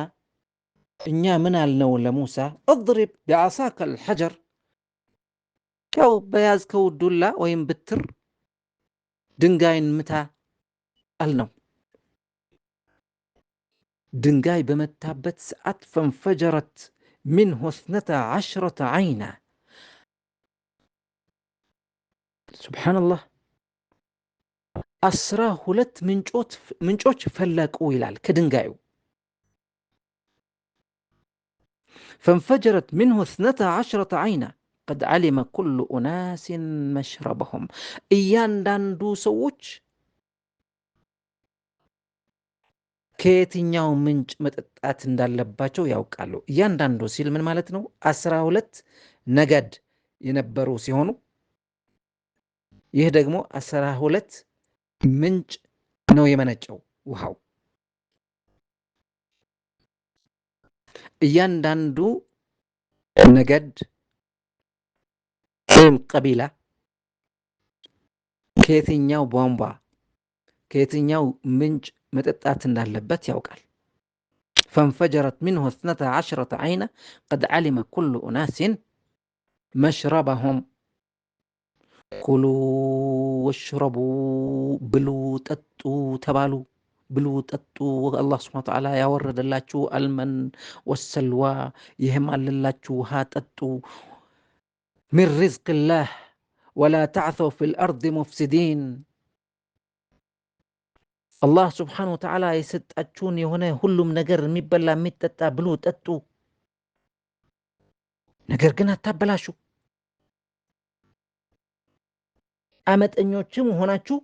እኛ ምን አልነው ለሙሳ اضرب بعصاك الحجر ያው በያዝከው ዱላ ወይም ብትር ድንጋይን ምታ አልነው። ድንጋይ በመታበት ሰዓት فانفجرت منه 12 عينا ሱብሃንአላህ 12 ምንጮች ፈለቁ ይላል ከድንጋዩ። فانفجرت منه 12 عينا قد علم كل أناس مشربهم እያንዳንዱ ሰዎች ከየትኛው ምንጭ መጠጣት እንዳለባቸው ያውቃሉ። እያንዳንዱ ሲል ምን ማለት ነው? 12 ነገድ የነበሩ ሲሆኑ ይህ ደግሞ 12 ምንጭ ነው የመነጨው ውሃው። እያንዳንዱ ነገድ ወይም ቀቢላ ከየትኛው ቧንቧ ከየትኛው ምንጭ መጠጣት እንዳለበት ያውቃል። فانفجرت منه 12 عينا قد علم كل أناس مشربهم كلوا واشربوا ብሉ ጠጡ ተባሉ። ብሉ ጠጡ። አላህ ስብሐ ወተዓላ ያወረደላችሁ አልመን ወሰልዋ ይህም አለላችሁ ውሃ ጠጡ። ሚን ሪዝቅላህ ወላ ተዕተው ፊል አርድ ሙፍሲዲን። አላህ ስብሐነ ወተዓላ የሰጣችሁን የሆነ ሁሉም ነገር የሚበላ የሚጠጣ ብሉ ጠጡ፣ ነገር ግን አታበላሹ። አመጠኞችም ሆናችሁ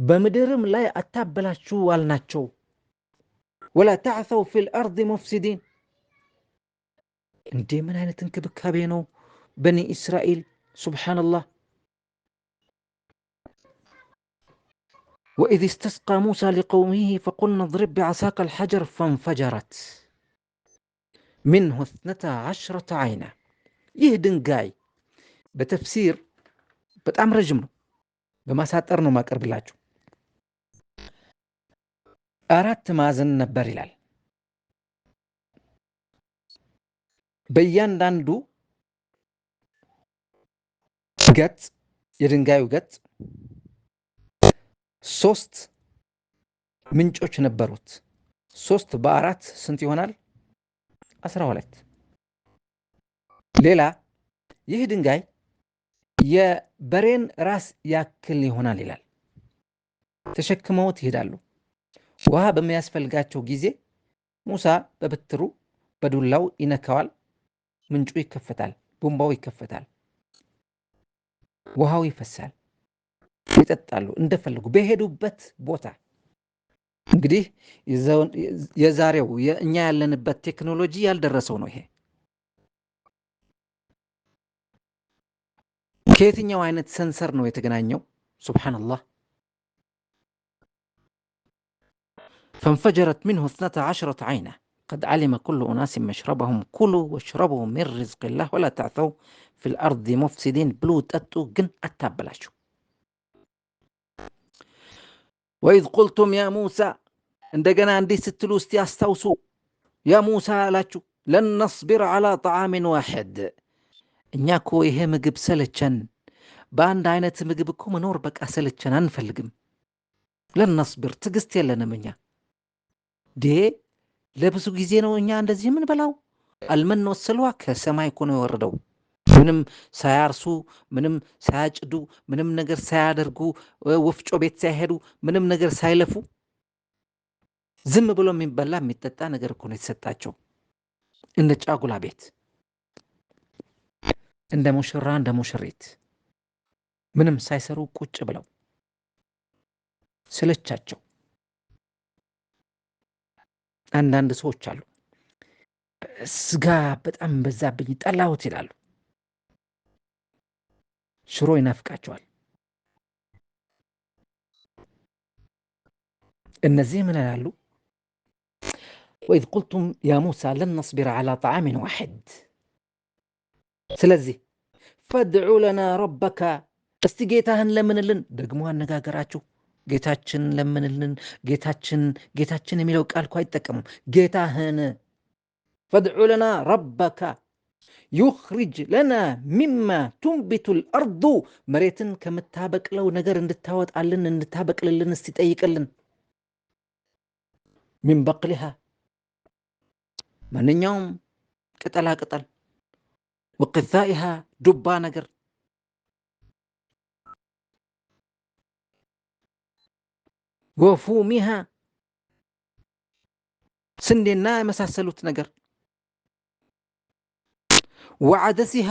በምድርም ላይ አታበላሹ አልናቸው። ወላ ተዕተው ፊል አርድ ሙፍሲዲን። እንዴ ምን አይነት እንክብካቤ ነው በኒ እስራኤል! ሱብሓነላህ። وإذ استسقى موسى لقومه فقلنا اضرب بعصاك الحجر فانفجرت منه 12 عينا። ይህ ድንጋይ በተፍሲር በጣም ረጅም ነው፣ በማሳጠር ነው ማቀርብላችሁ። 4 ማዕዘን ነበር ይላል። በእያንዳንዱ ገጽ የድንጋዩ ገጽ 3 ምንጮች ነበሩት። 3 በ4 ስንት ይሆናል? 12። ሌላ ይህ ድንጋይ የበሬን ራስ ያክል ይሆናል ይላል። ተሸክመውት ይሄዳሉ። ውሃ በሚያስፈልጋቸው ጊዜ ሙሳ በበትሩ በዱላው ይነካዋል፣ ምንጩ ይከፈታል፣ ቧንቧው ይከፈታል፣ ውሃው ይፈሳል፣ ይጠጣሉ እንደፈለጉ በሄዱበት ቦታ። እንግዲህ የዛሬው እኛ ያለንበት ቴክኖሎጂ ያልደረሰው ነው ይሄ። ከየትኛው አይነት ሰንሰር ነው የተገናኘው? ሱብሓነላህ። فانفجرت منه 12 عينا قد علم كل أناس مشربهم كلوا واشربوا من رزق الله ولا تعثوا في الأرض مفسدين ብሉ ጠጡ ግን አታበላሹ። وإذ قلتم يا موسى እንደገና እንዲህ ስትሉ እስቲ አስታውሱ። ያ ሙሳ አላችሁ ለን ነስቢር على طعام واحد። እኛ እኮ ይሄ ምግብ ሰለቸን፣ በአንድ አይነት ምግብ እኮ መኖር በቃ ሰለቸን፣ አንፈልግም። ለን ነስቢር ትዕግስት የለንም እኛ። ለብዙ ጊዜ ነው እኛ እንደዚህ የምንበላው። አልመን ወሰልዋ ከሰማይ እኮ ነው የወረደው። ምንም ሳያርሱ፣ ምንም ሳያጭዱ፣ ምንም ነገር ሳያደርጉ፣ ወፍጮ ቤት ሳይሄዱ፣ ምንም ነገር ሳይለፉ ዝም ብሎ የሚበላ የሚጠጣ ነገር እኮ ነው የተሰጣቸው። እንደ ጫጉላ ቤት፣ እንደ ሙሽራ እንደ ሙሽሪት ምንም ሳይሰሩ ቁጭ ብለው ስለቻቸው። አንዳንድ ሰዎች አሉ ስጋ በጣም በዛብኝ ጠላሁት ይላሉ። ሽሮ ይናፍቃቸዋል። እነዚህ ምን ይላሉ? وإذ قلتم يا موسى لن نصبر على طعام واحد ስለዚህ ፈድዑ ለና ረበከ እስቲ ጌታህን ለምንልን። ደግሞ አነጋገራችሁ ጌታችን ለምንልን። ጌታችን የሚለው ቃል እኮ አይጠቀሙም። ጌታህን ፈድዑ ለና ረበከ ዩኽሪጅ ለና ሚማ ቱንቢቱ ልአርዱ መሬትን ከምታበቅለው ነገር እንድታወጣልን እንድታበቅልልን እስቲ ጠይቅልን። ሚን በቅሊሃ ማንኛውም ቅጠላ ቅጠል፣ ወቅታኢሃ ዱባ ነገር፣ ወፉሚሃ ስንዴና የመሳሰሉት ነገር፣ ወዓደሲሃ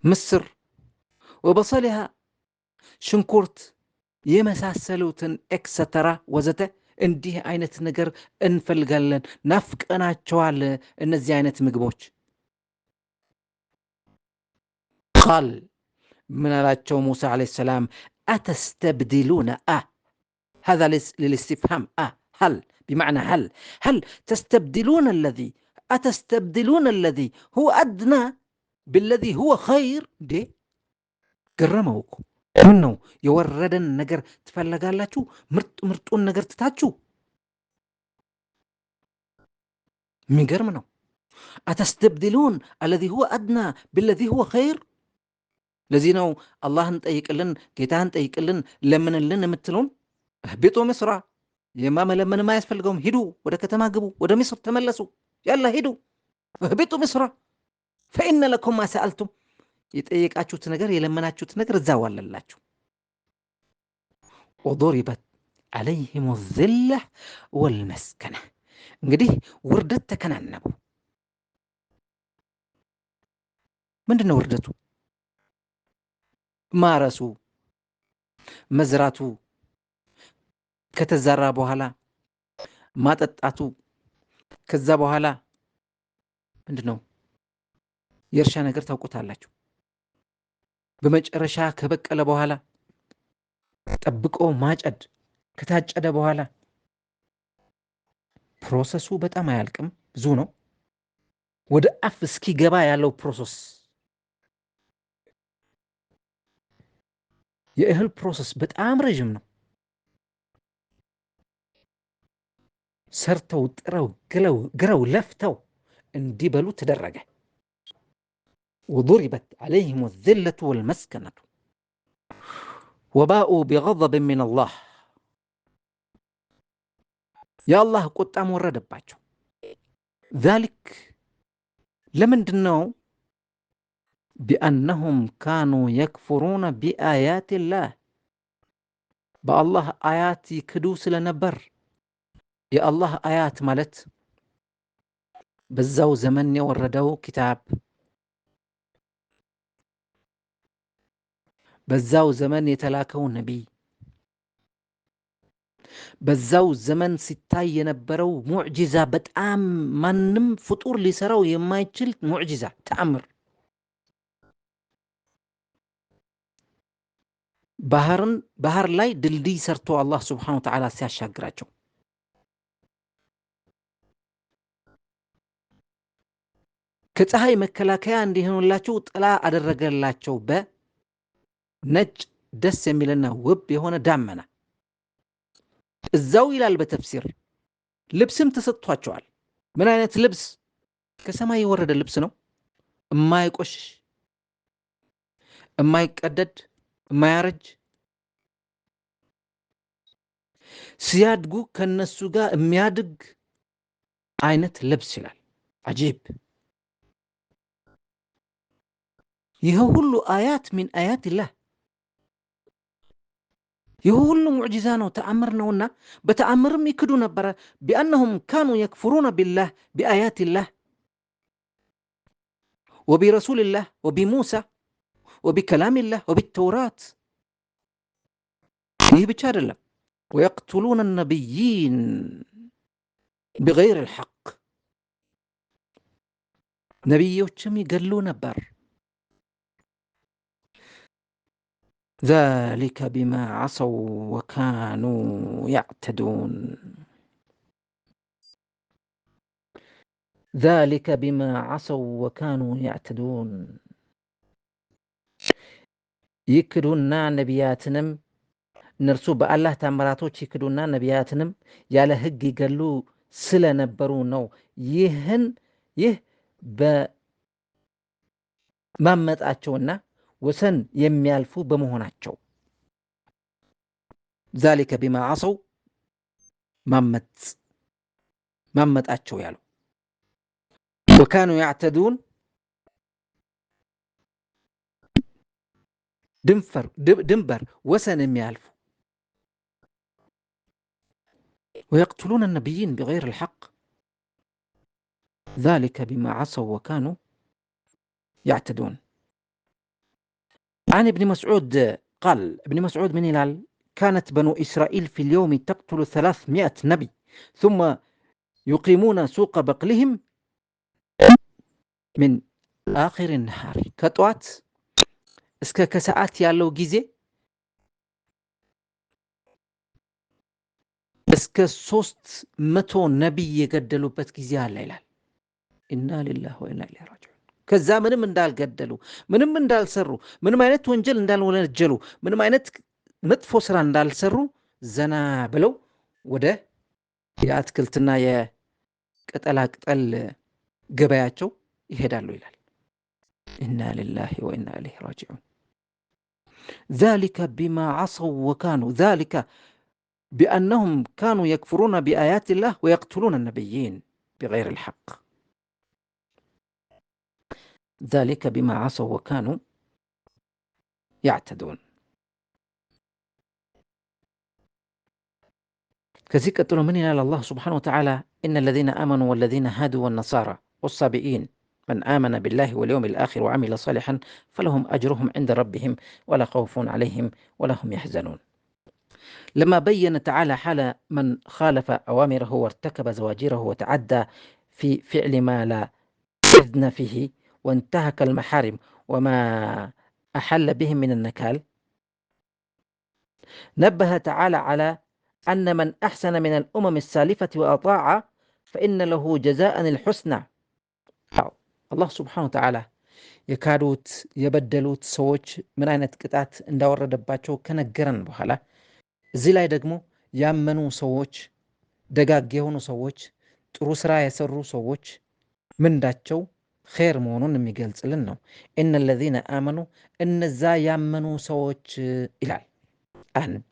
ምስር፣ ወበሰሊሃ ሽንኩርት የመሳሰሉትን ኤክሰተራ ወዘተ እንዲህ አይነት ነገር እንፈልጋለን፣ ናፍቀናቸዋል እነዚህ አይነት ምግቦች። ቃል ምን አላቸው ሙሳ ዓለይሂ ሰላም? አተስተብዲሉነ هذا للاستفهام. هل بمعنى هل تستبدلون أتستبدلون الذي هو أدنى بالذي هو خير؟ دي ገረመውኩ። ምን ነው የወረደን ነገር ትፈልጋላችሁ? ምርጡን ነገር ትታችሁ? የሚገርም ነው። أتستبدلون الذي هو أدنى بالذي هو خير؟ ለዚህ ነው አላህን ጠይቅልን፣ ጌታህን ጠይቅልን፣ ለምንልን የምትሉን። እህቢጡ ምስራ፣ የማመለመን አያስፈልገውም። ሂዱ፣ ወደ ከተማ ግቡ፣ ወደ ምስር ተመለሱ። ያላ ሂዱ፣ እህቢጡ ምስራ ፈኢነ ለኩም ማ ሰአልቱም፣ የጠየቃችሁት ነገር የለመናችሁት ነገር እዛው አለላችሁ። ወضربت عليهم الذلة والمسكنة፣ እንግዲህ ውርደት ተከናነቡ። ምንድነው ውርደቱ? ማረሱ፣ መዝራቱ፣ ከተዘራ በኋላ ማጠጣቱ፣ ከዛ በኋላ ምንድነው የእርሻ ነገር ታውቁታላችሁ። በመጨረሻ ከበቀለ በኋላ ጠብቆ ማጨድ፣ ከታጨደ በኋላ ፕሮሰሱ በጣም አያልቅም፣ ብዙ ነው። ወደ አፍ እስኪገባ ያለው ፕሮሰስ፣ የእህል ፕሮሰስ በጣም ረጅም ነው። ሰርተው ጥረው ግረው ለፍተው እንዲበሉ ተደረገ። وضربت عليهم الذلة والمسكنة وباءوا بغضب من الله، يا الله ቁጣም ወረደባቸው። ذلك ለምንድነው? بأنهم كانوا يكفرون بآيات الله، በአላህ አያት ይክዱ ስለነበር። የአላህ አያት ማለት በዛው ዘመን የወረደው ኪታብ፣ በዛው ዘመን የተላከው ነቢይ፣ በዛው ዘመን ሲታይ የነበረው ሙዕጂዛ፣ በጣም ማንም ፍጡር ሊሰራው የማይችል ሙዕጂዛ ተአምር፣ ባህር ላይ ድልድይ ሰርቶ አላህ ሱብሓነሁ ወተዓላ ሲያሻግራቸው፣ ከፀሐይ መከላከያ እንዲሆኑላቸው ጥላ አደረገላቸው በነጭ ደስ የሚልና ውብ የሆነ ዳመና። እዛው ይላል በተፍሲር ልብስም ተሰጥቷቸዋል። ምን አይነት ልብስ? ከሰማይ የወረደ ልብስ ነው። የማይቆሽሽ፣ የማይቀደድ፣ የማያረጅ፣ ሲያድጉ ከነሱ ጋር የሚያድግ አይነት ልብስ ይላል። አጂብ! ይህ ሁሉ አያት ሚን አያቲላህ፣ ይህ ሁሉ ሙዕጂዛ ነው፣ ተአምር ነውና በተአምርም ይክዱ ነበረ። ቢአነሁም ካኑ የክፍሩነ ቢላህ ቢአያቲላህ ወቢረሱልላህ ወቢሙሳ ወቢከላሚላህ ወቢተውራት። ይህ ብቻ አይደለም፣ ወየቅቱሉነ ነቢይን ቢገይር ልሐቅ፣ ነቢዮችም ይገሉ ነበር። ذلك بما عصوا وكانوا يعتدون، ذلك بما عصوا وكانوا يعتدون። ይክዱና ነቢያትንም፣ እነርሱ በአላህ ተአምራቶች ይክዱና ነቢያትንም ያለ ሕግ ይገሉ ስለነበሩ ነው። ይህ በማመጣቸውና ወሰን የሚያልፉ በመሆናቸው። ذلك بما عصوا ማመጣቸው ያለው وكانوا يعتدون ድንበር ወሰን የሚያልፉ ويقتلون النبيين بغير الحق ذلك بما عصوا وكانوا يعتدون. عن ابن مسعود قال، ابن مسعود من هلال كانت بنو إسرائيل في اليوم تقتل 300 نبي ثم يقيمون سوق بقلهم من آخر النهار، كطوات እስከ ከሰዓት ያለው ጊዜ እስከ 300 ነቢይ የገደሉበት ጊዜ አለ ይላል። ኢና ሊላሂ ወኢና ኢለይሂ ራጂዑን። ከዛ ምንም እንዳልገደሉ፣ ምንም እንዳልሰሩ፣ ምንም አይነት ወንጀል እንዳልወነጀሉ፣ ምንም አይነት መጥፎ ስራ እንዳልሰሩ ዘና ብለው ወደ የአትክልትና የቅጠላቅጠል ገበያቸው ይሄዳሉ ይላል። ኢና ሊላሂ ወኢና ኢለይሂ ራጂዑን። ذلك بما عصوا وكانوا ذلك بأنهم كانوا يكفرون بآيات الله ويقتلون النبيين بغير الحق. ذلك بما عصوا وكانوا يعتدون. كذلك قتلوا من إلى الله سبحانه وتعالى إن الذين آمنوا والذين هادوا والنصارى والصابئين من آمن بالله واليوم الآخر وعمل صالحا فلهم أجرهم عند ربهم ولا خوف عليهم ولا هم يحزنون. لما بين تعالى حال من خالف أوامره وارتكب زواجره وتعدى في فعل ما لا إذن فيه وانتهك المحارم وما أحل بهم من النكال، نبه تعالى على أن من أحسن من الأمم السالفة وأطاع فإن له جزاء الحسنى. الله سبحانه وتعالى የካዱት የበደሉት ሰዎች ምን አይነት ቅጣት እንዳወረደባቸው ከነገረን በኋላ እዚህ ላይ ደግሞ ያመኑ ሰዎች፣ ደጋግ የሆኑ ሰዎች፣ ጥሩ ስራ የሰሩ ሰዎች ምንዳቸው ኸይር መሆኑን የሚገልጽልን ነው። ኢነ ለዚነ አመኑ እነዛ ያመኑ ሰዎች ይላል። አንድ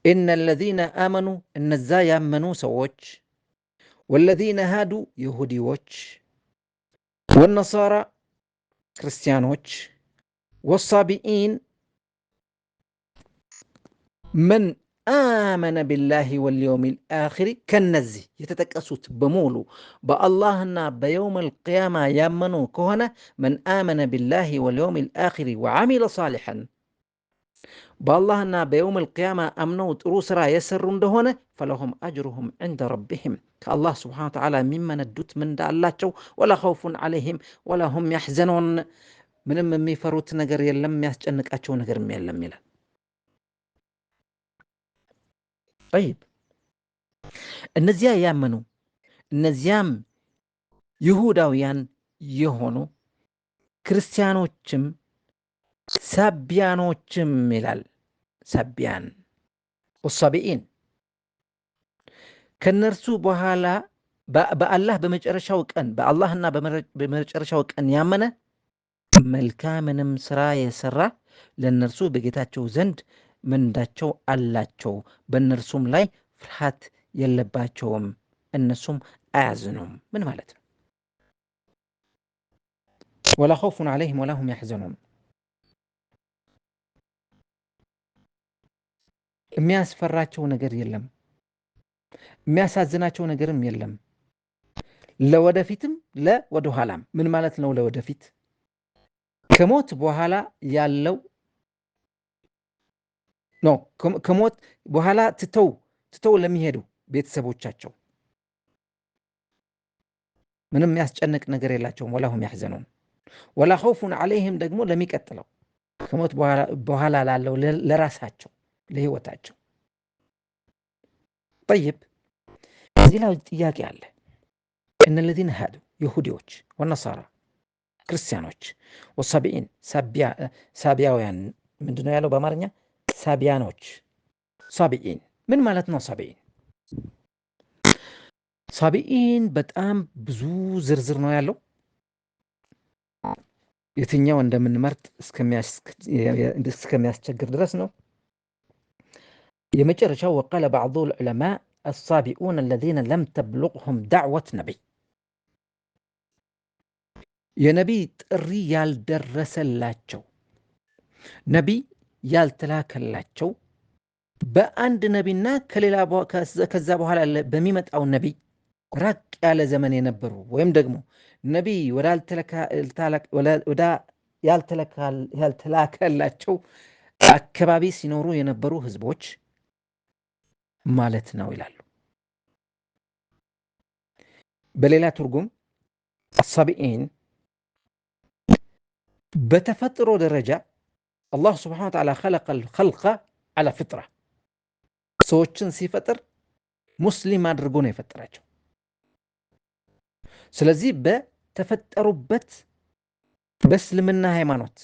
ኢነ ለዚነ አመኑ እነዛ ያመኑ ሰዎች፣ ወለዚነ ሃዱ ይሁዲዎች፣ ወነሳራ ክርስቲያኖች፣ ወሳቢኢን መን አመነ ቢላሂ ወልየውሚል አኺር ከነዚህ የተጠቀሱት በሙሉ በአላህና በየውመል ቂያማ ያመኑ ከሆነ መን አመነ ቢላሂ ወልየውሚል አኺር ወዓሚለ ሳሊሐን በአላህና በየውመል ቂያማ አምነው ጥሩ ስራ የሰሩ እንደሆነ ፈለሁም አጅሩሁም ዐንደ ረቢሂም ከአላህ ስብሓነ ወተዓላ የሚመነዱት ምንዳ አላቸው። ወላ ኸውፉን ዐለይሂም ወላ ሁም ያሕዘኑን ምንም የሚፈሩት ነገር የለም፣ የሚያስጨንቃቸው ነገርም የለም ይላል። ጠይብ እነዚያ ያመኑ እነዚያም ይሁዳውያን የሆኑ ክርስቲያኖችም ሳቢያኖችም ይላል። ሳቢያን ወሳቢኢን ከነርሱ በኋላ በአላህ በመጨረሻው ቀን በአላህና በመጨረሻው ቀን ያመነ መልካምንም ስራ የሰራ ለነርሱ በጌታቸው ዘንድ ምንዳቸው አላቸው፣ በእነርሱም ላይ ፍርሃት የለባቸውም፣ እነሱም አያዝኑም። ምን ማለት ነው? ወላ ኸውፉን ዐለይሂም ወላ ሁም ያሕዘኑን የሚያስፈራቸው ነገር የለም፣ የሚያሳዝናቸው ነገርም የለም። ለወደፊትም ለወደኋላም። ምን ማለት ነው? ለወደፊት ከሞት በኋላ ያለው ነው። ከሞት በኋላ ትተው ለሚሄዱ ቤተሰቦቻቸው ምንም የሚያስጨንቅ ነገር የላቸውም። ወላ ሁም ያሕዘኑን ወላ ኸውፉን ዐለይሂም ደግሞ ለሚቀጥለው ከሞት በኋላ ላለው ለራሳቸው ለህይወታቸው። ጠይብ እዚህ ላይ ጥያቄ አለ። እነ ለዚነ ሃዱ ይሁዲዎች፣ ወነሳራ ክርስቲያኖች፣ ወሳቢኢን ሳቢያውያን ምንድነው ያለው በአማርኛ? ሳቢያኖች። ሳቢኢን ምን ማለት ነው? ሳቢኢን በጣም ብዙ ዝርዝር ነው ያለው። የትኛው እንደምንመርጥ እስከሚያስቸግር ድረስ ነው። የመጨረሻው ወቃለ ባዕዱ ልዑለማ አሳቢኡን አለዚነ ለም ተብሉቅሁም ዳዕወት ነቢይ የነቢይ ጥሪ ያልደረሰላቸው ነቢይ ያልተላከላቸው በአንድ ነቢይና ከዛ በኋላ በሚመጣው ነቢይ ራቅ ያለ ዘመን የነበሩ ወይም ደግሞ ነቢይ ያልተላከላቸው አካባቢ ሲኖሩ የነበሩ ህዝቦች ማለት ነው ይላሉ። በሌላ ትርጉም አሳቢኢን በተፈጥሮ ደረጃ አላህ ስብሓነሁ ወተዓላ ኸለቀል ኸልቀ ዐላ ፍጥራ ሰዎችን ሲፈጥር ሙስሊም አድርጎ ነው የፈጠራቸው። ስለዚህ በተፈጠሩበት በእስልምና ሃይማኖት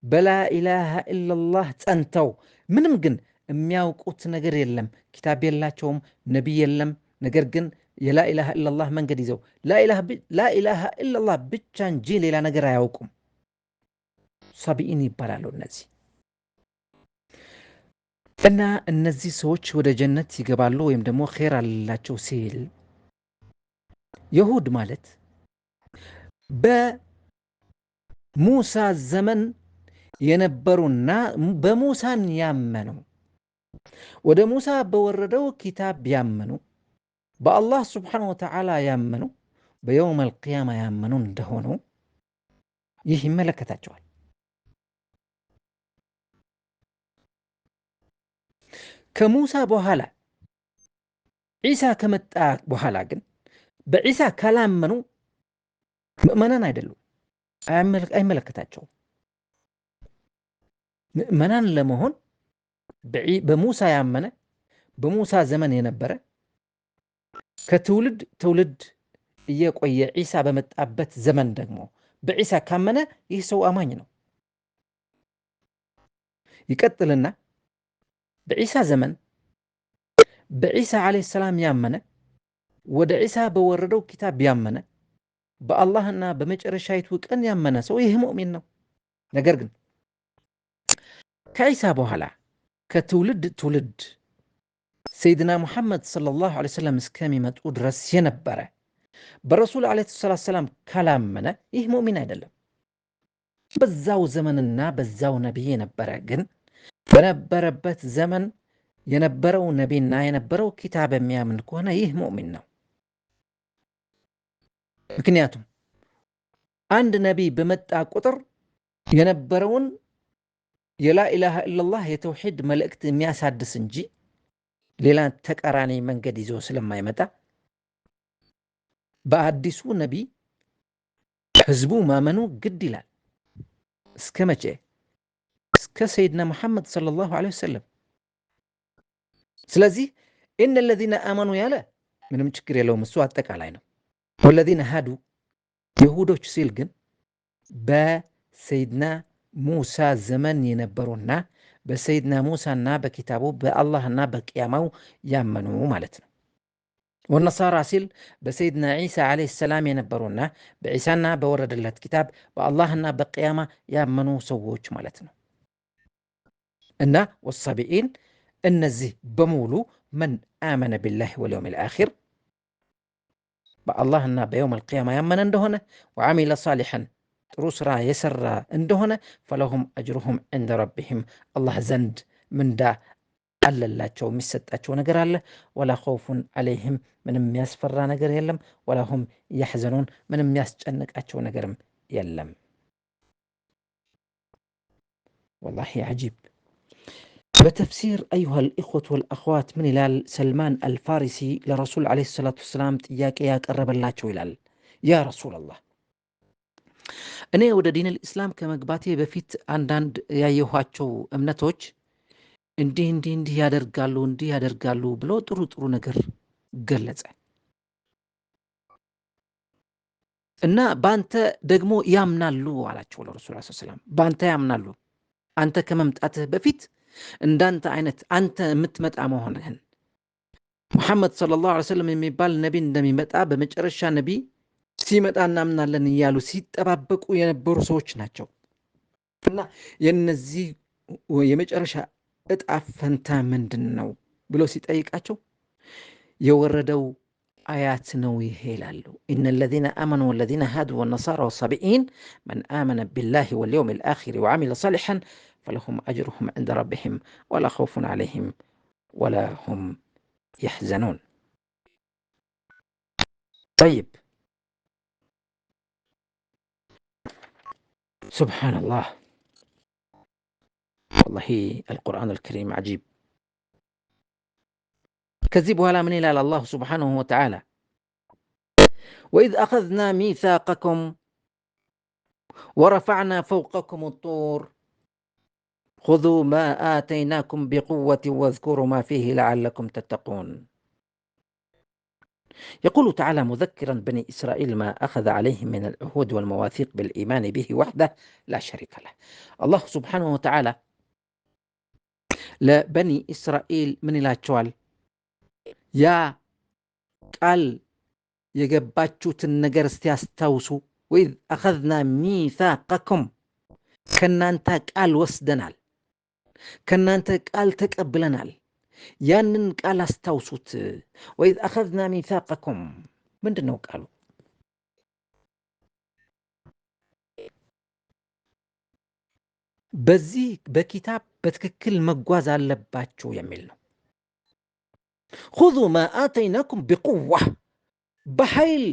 በላኢላሃ ኢላላህ ጸንተው ምንም ግን የሚያውቁት ነገር የለም፣ ኪታብ የላቸውም፣ ነቢይ የለም። ነገር ግን የላኢላሃ ኢላላህ መንገድ ይዘው ላኢላሃ ኢላላህ ብቻ እንጂ ሌላ ነገር አያውቁም። ሳቢኢን ይባላሉ እነዚህ። እና እነዚህ ሰዎች ወደ ጀነት ይገባሉ ወይም ደግሞ ኸይር አላቸው ሲል የሁድ ማለት በሙሳ ዘመን የነበሩና በሙሳን ያመኑ ወደ ሙሳ በወረደው ኪታብ ያመኑ በአላህ ስብሓነሁ ወተዓላ ያመኑ በየውም አልቅያማ ያመኑ እንደሆኑ ይህ ይመለከታቸዋል። ከሙሳ በኋላ ዒሳ ከመጣ በኋላ ግን በዒሳ ካላመኑ ምእመናን አይደሉም፣ አይመለከታቸውም። ምእመናን ለመሆን በሙሳ ያመነ በሙሳ ዘመን የነበረ ከትውልድ ትውልድ እየቆየ ዒሳ በመጣበት ዘመን ደግሞ በዒሳ ካመነ ይህ ሰው አማኝ ነው። ይቀጥልና በዒሳ ዘመን በዒሳ ዓለይሂ ሰላም ያመነ ወደ ዒሳ በወረደው ኪታብ ያመነ በአላህና በመጨረሻይቱ ቀን ያመነ ሰው ይህ ሙእሚን ነው። ነገር ግን ከዒሳ በኋላ ከትውልድ ትውልድ ሰይድና ሙሐመድ ሰለላሁ ዐለይሂ ወሰለም እስከሚመጡ ድረስ የነበረ በረሱል ዓለይሂ ሰላም ካላመነ ይህ ሙእሚን አይደለም። በዛው ዘመንና በዛው ነቢይ የነበረ ግን በነበረበት ዘመን የነበረው ነቢና የነበረው ኪታብ የሚያምን ከሆነ ይህ ሙእሚን ነው። ምክንያቱም አንድ ነቢይ በመጣ ቁጥር የነበረውን የላኢላሃ ኢላላህ የተውሂድ መልእክት የሚያሳድስ እንጂ ሌላ ተቃራኒ መንገድ ይዞ ስለማይመጣ በአዲሱ ነቢይ ህዝቡ ማመኑ ግድ ይላል። እስከ መቼ? እስከ ሰይድና ሙሐመድ ሰለላሁ ዐለይሂ ወሰለም። ስለዚህ ኢነ ለዚነ አመኑ ያለ ምንም ችግር የለውም፣ እሱ አጠቃላይ ነው። ወለዚነ ሃዱ የሁዶች ሲል ግን በሰይድና ሙሳ ዘመን የነበሩና በሰይድና ሙሳና በኪታቡ በአላህና በቅያማው ያመኑ ማለት ነው። ወነሳራ ሲል በሰይድና ዒሳ ዓለይሂ ሰላም የነበሩና በዒሳና በወረደለት ኪታብ በአላህና በቅያማ ያመኑ ሰዎች ማለት ነው። እና ወሳቢኢን እነዚህ በሙሉ መን አመነ ቢላሂ ወልየውሚል አኺር በአላህና በየውም አልቅያማ ያመነ እንደሆነ ወዓሚለ ሳሊሐን ጥሩ ስራ የሰራ እንደሆነ ፈለሁም አጅሩሁም ዐንደ ረቢሂም አላህ ዘንድ ምንዳ አለላቸው፣ የሚሰጣቸው ነገር አለ። ወላ ኸውፉን ዐለይሂም ምንም የሚያስፈራ ነገር የለም። ወላሁም ያሕዘኑን ምንም የሚያስጨንቃቸው ነገርም የለም። ወላሂ ዐጂብ። በተፍሲር አዩሃ ልኢኽወት ወልአኽዋት ምን ይላል ሰልማን አልፋሪሲ ለረሱል ዓለይሂ ሰላቱ ወሰላም ጥያቄ ያቀረበላቸው ይላል፣ ያ ረሱላላህ እኔ ወደ ዲን ልእስላም ከመግባቴ በፊት አንዳንድ ያየኋቸው እምነቶች እንዲህ ያደርጋሉ ብሎ ጥሩ ጥሩ ነገር ገለጸ እና በአንተ ደግሞ ያምናሉ አላቸው ለረሱል ዐለይሂ ሰላም። በአንተ ያምናሉ፣ አንተ ከመምጣትህ በፊት እንዳንተ አይነት አንተ የምትመጣ መሆንህን ሙሐመድ ሰለላሁ ዐለይሂ ወሰለም የሚባል ነቢ እንደሚመጣ በመጨረሻ ነቢ ሲመጣ እናምናለን እያሉ ሲጠባበቁ የነበሩ ሰዎች ናቸው። እና የነዚህ የመጨረሻ እጣ ፈንታ ምንድን ነው ብሎ ሲጠይቃቸው የወረደው አያት ነው ይሄ ይላሉ። ኢነ ለዚነ አመኑ ወለዚነ ሃዱ ወነሳራ ወሳቢኢን መን አመነ ቢላሂ ወልየውሚል አኺር ወዓሚለ ሳሊሐን ፈለሁም አጅሩሁም ዐንደ ረቢሂም ወላ ኸውፉን ዐለይሂም ወላ ሁም የሕዘኑን። ጠይብ ሱብሓነላህ ወላሂ አልቁርአን አልከሪም ዐጂብ። ከዚህ በኋላ ምን ይላል አላሁ ስብሓነሁ ወተዓላ ወኢዝ አኸዝና ሚሳቀኩም ወረፈዕና ፈውቀኩም ጡር ኹዙ ማ አተይናኩም ቢቁወትን ወዝኩሩ ማ ፊህ ለዓለኩም ተተቁን። يقول تعالى مذكرا بني إسرائيل ما أخذ عليهم من العهود والمواثيق بالإيمان به وحده لا شريك له. الله سبحانه وتعالى لبني إسرائيل من ይላቸዋል? ያ ቃል የገባችሁትን ነገር እስቲ አስታውሱ። ወኢዝ አኸዝና ሚሳቀኩም፣ ከናንተ ቃል ወስደናል፣ ከናንተ ቃል ተቀብለናል። ያንን ቃል አስታውሱት። ወኢዝ አኸዝና ሚሳቀኩም ምንድን ነው ቃሉ? በዚህ በኪታብ በትክክል መጓዝ አለባችሁ የሚል ነው። ኹዙ ማ አተይናኩም ቢቁዋ፣ በኃይል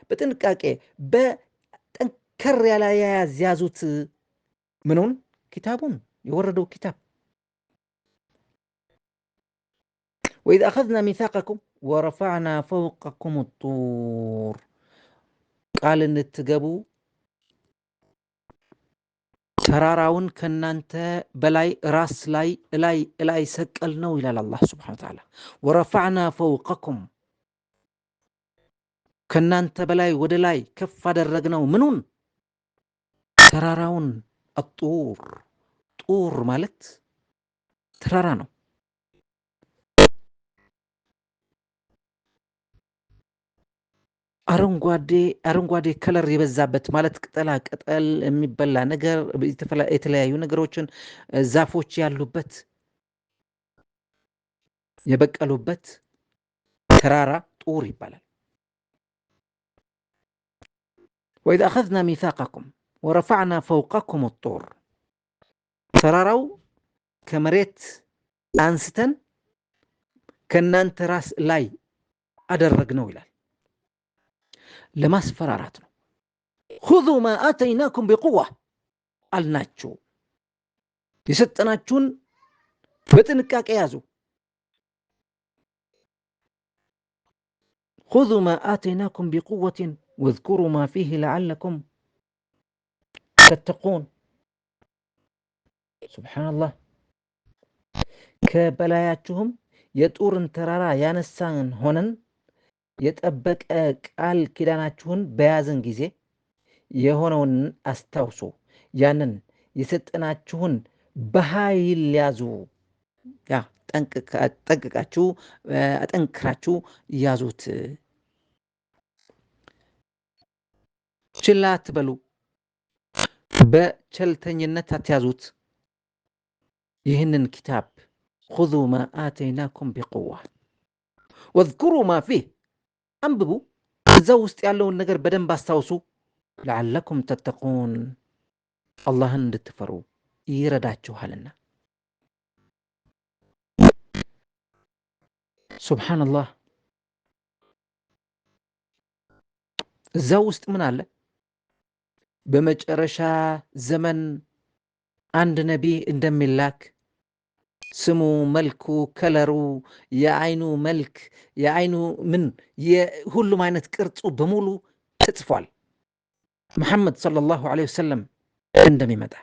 በጥንቃቄ በጠንከር ያለ አያያዝ ያዙት። ምኑን? ኪታቡን፣ የወረደው ኪታብ። ወኢዝ አኸዝና ሚሳቀኩም ወረፈዕና ፈውቀኩም ጡር፣ ቃል እንትገቡ ተራራውን ከናንተ በላይ ራስ ላይ እላይ ሰቀል ነው ይላል አላህ ሱብሓነሁ ወተዓላ። ወረፈዕና ፈውቀኩም፣ ከናንተ በላይ ወደ ላይ ከፍ አደረግነው። ምኑን? ተራራውን። አጡር፣ ጡር ማለት ተራራ ነው። አረንጓዴ ከለር የበዛበት ማለት ቅጠላ ቅጠል የሚበላ ነገር፣ የተለያዩ ነገሮችን ዛፎች ያሉበት የበቀሉበት ተራራ ጡር ይባላል። ወኢዝ አኸዝና ሚሳቀኩም ወረፈዕና ፈውቀኩም ጡር፣ ተራራው ከመሬት አንስተን ከናንተ ራስ ላይ አደረግነው ይላል። ለማስፈራራት ነው። ኹዙ ማ አተይናኩም ቢቁዋ አልናችሁ፣ የሰጠናችሁን በጥንቃቄ ያዙ። ኹዙ ማ አተይናኩም ቢቁወትን ወዝኩሩ ማ ፊህ ለዓለኩም ተተቁን። ሱብሓነላህ። ከበላያችሁም የጡርን ተራራ ያነሳን ሆነን የጠበቀ ቃል ኪዳናችሁን በያዝን ጊዜ የሆነውን አስታውሱ። ያንን የሰጠናችሁን በኃይል ያዙ። ያ ጠንቅቃችሁ አጠንክራችሁ ያዙት። ችላ አትበሉ፣ በቸልተኝነት አትያዙት። ይህንን ኪታብ ኹዙ ማ አተይናኩም ቢቁዋ ወዝኩሩ ማ ፊህ፣ አንብቡ፣ እዛው ውስጥ ያለውን ነገር በደንብ አስታውሱ። ለዓለኩም ተተቁን፣ አላህን እንድትፈሩ ይረዳችኋልና። ሱብሓነላህ። እዛው ውስጥ ምን አለ? በመጨረሻ ዘመን አንድ ነቢይ እንደሚላክ ስሙ፣ መልኩ፣ ከለሩ፣ የአይኑ መልክ፣ የአይኑ ምን፣ የሁሉም አይነት ቅርጹ በሙሉ ተጽፏል። መሐመድ ሰለላሁ ዐለይሂ ወሰለም እንደሚመጣ።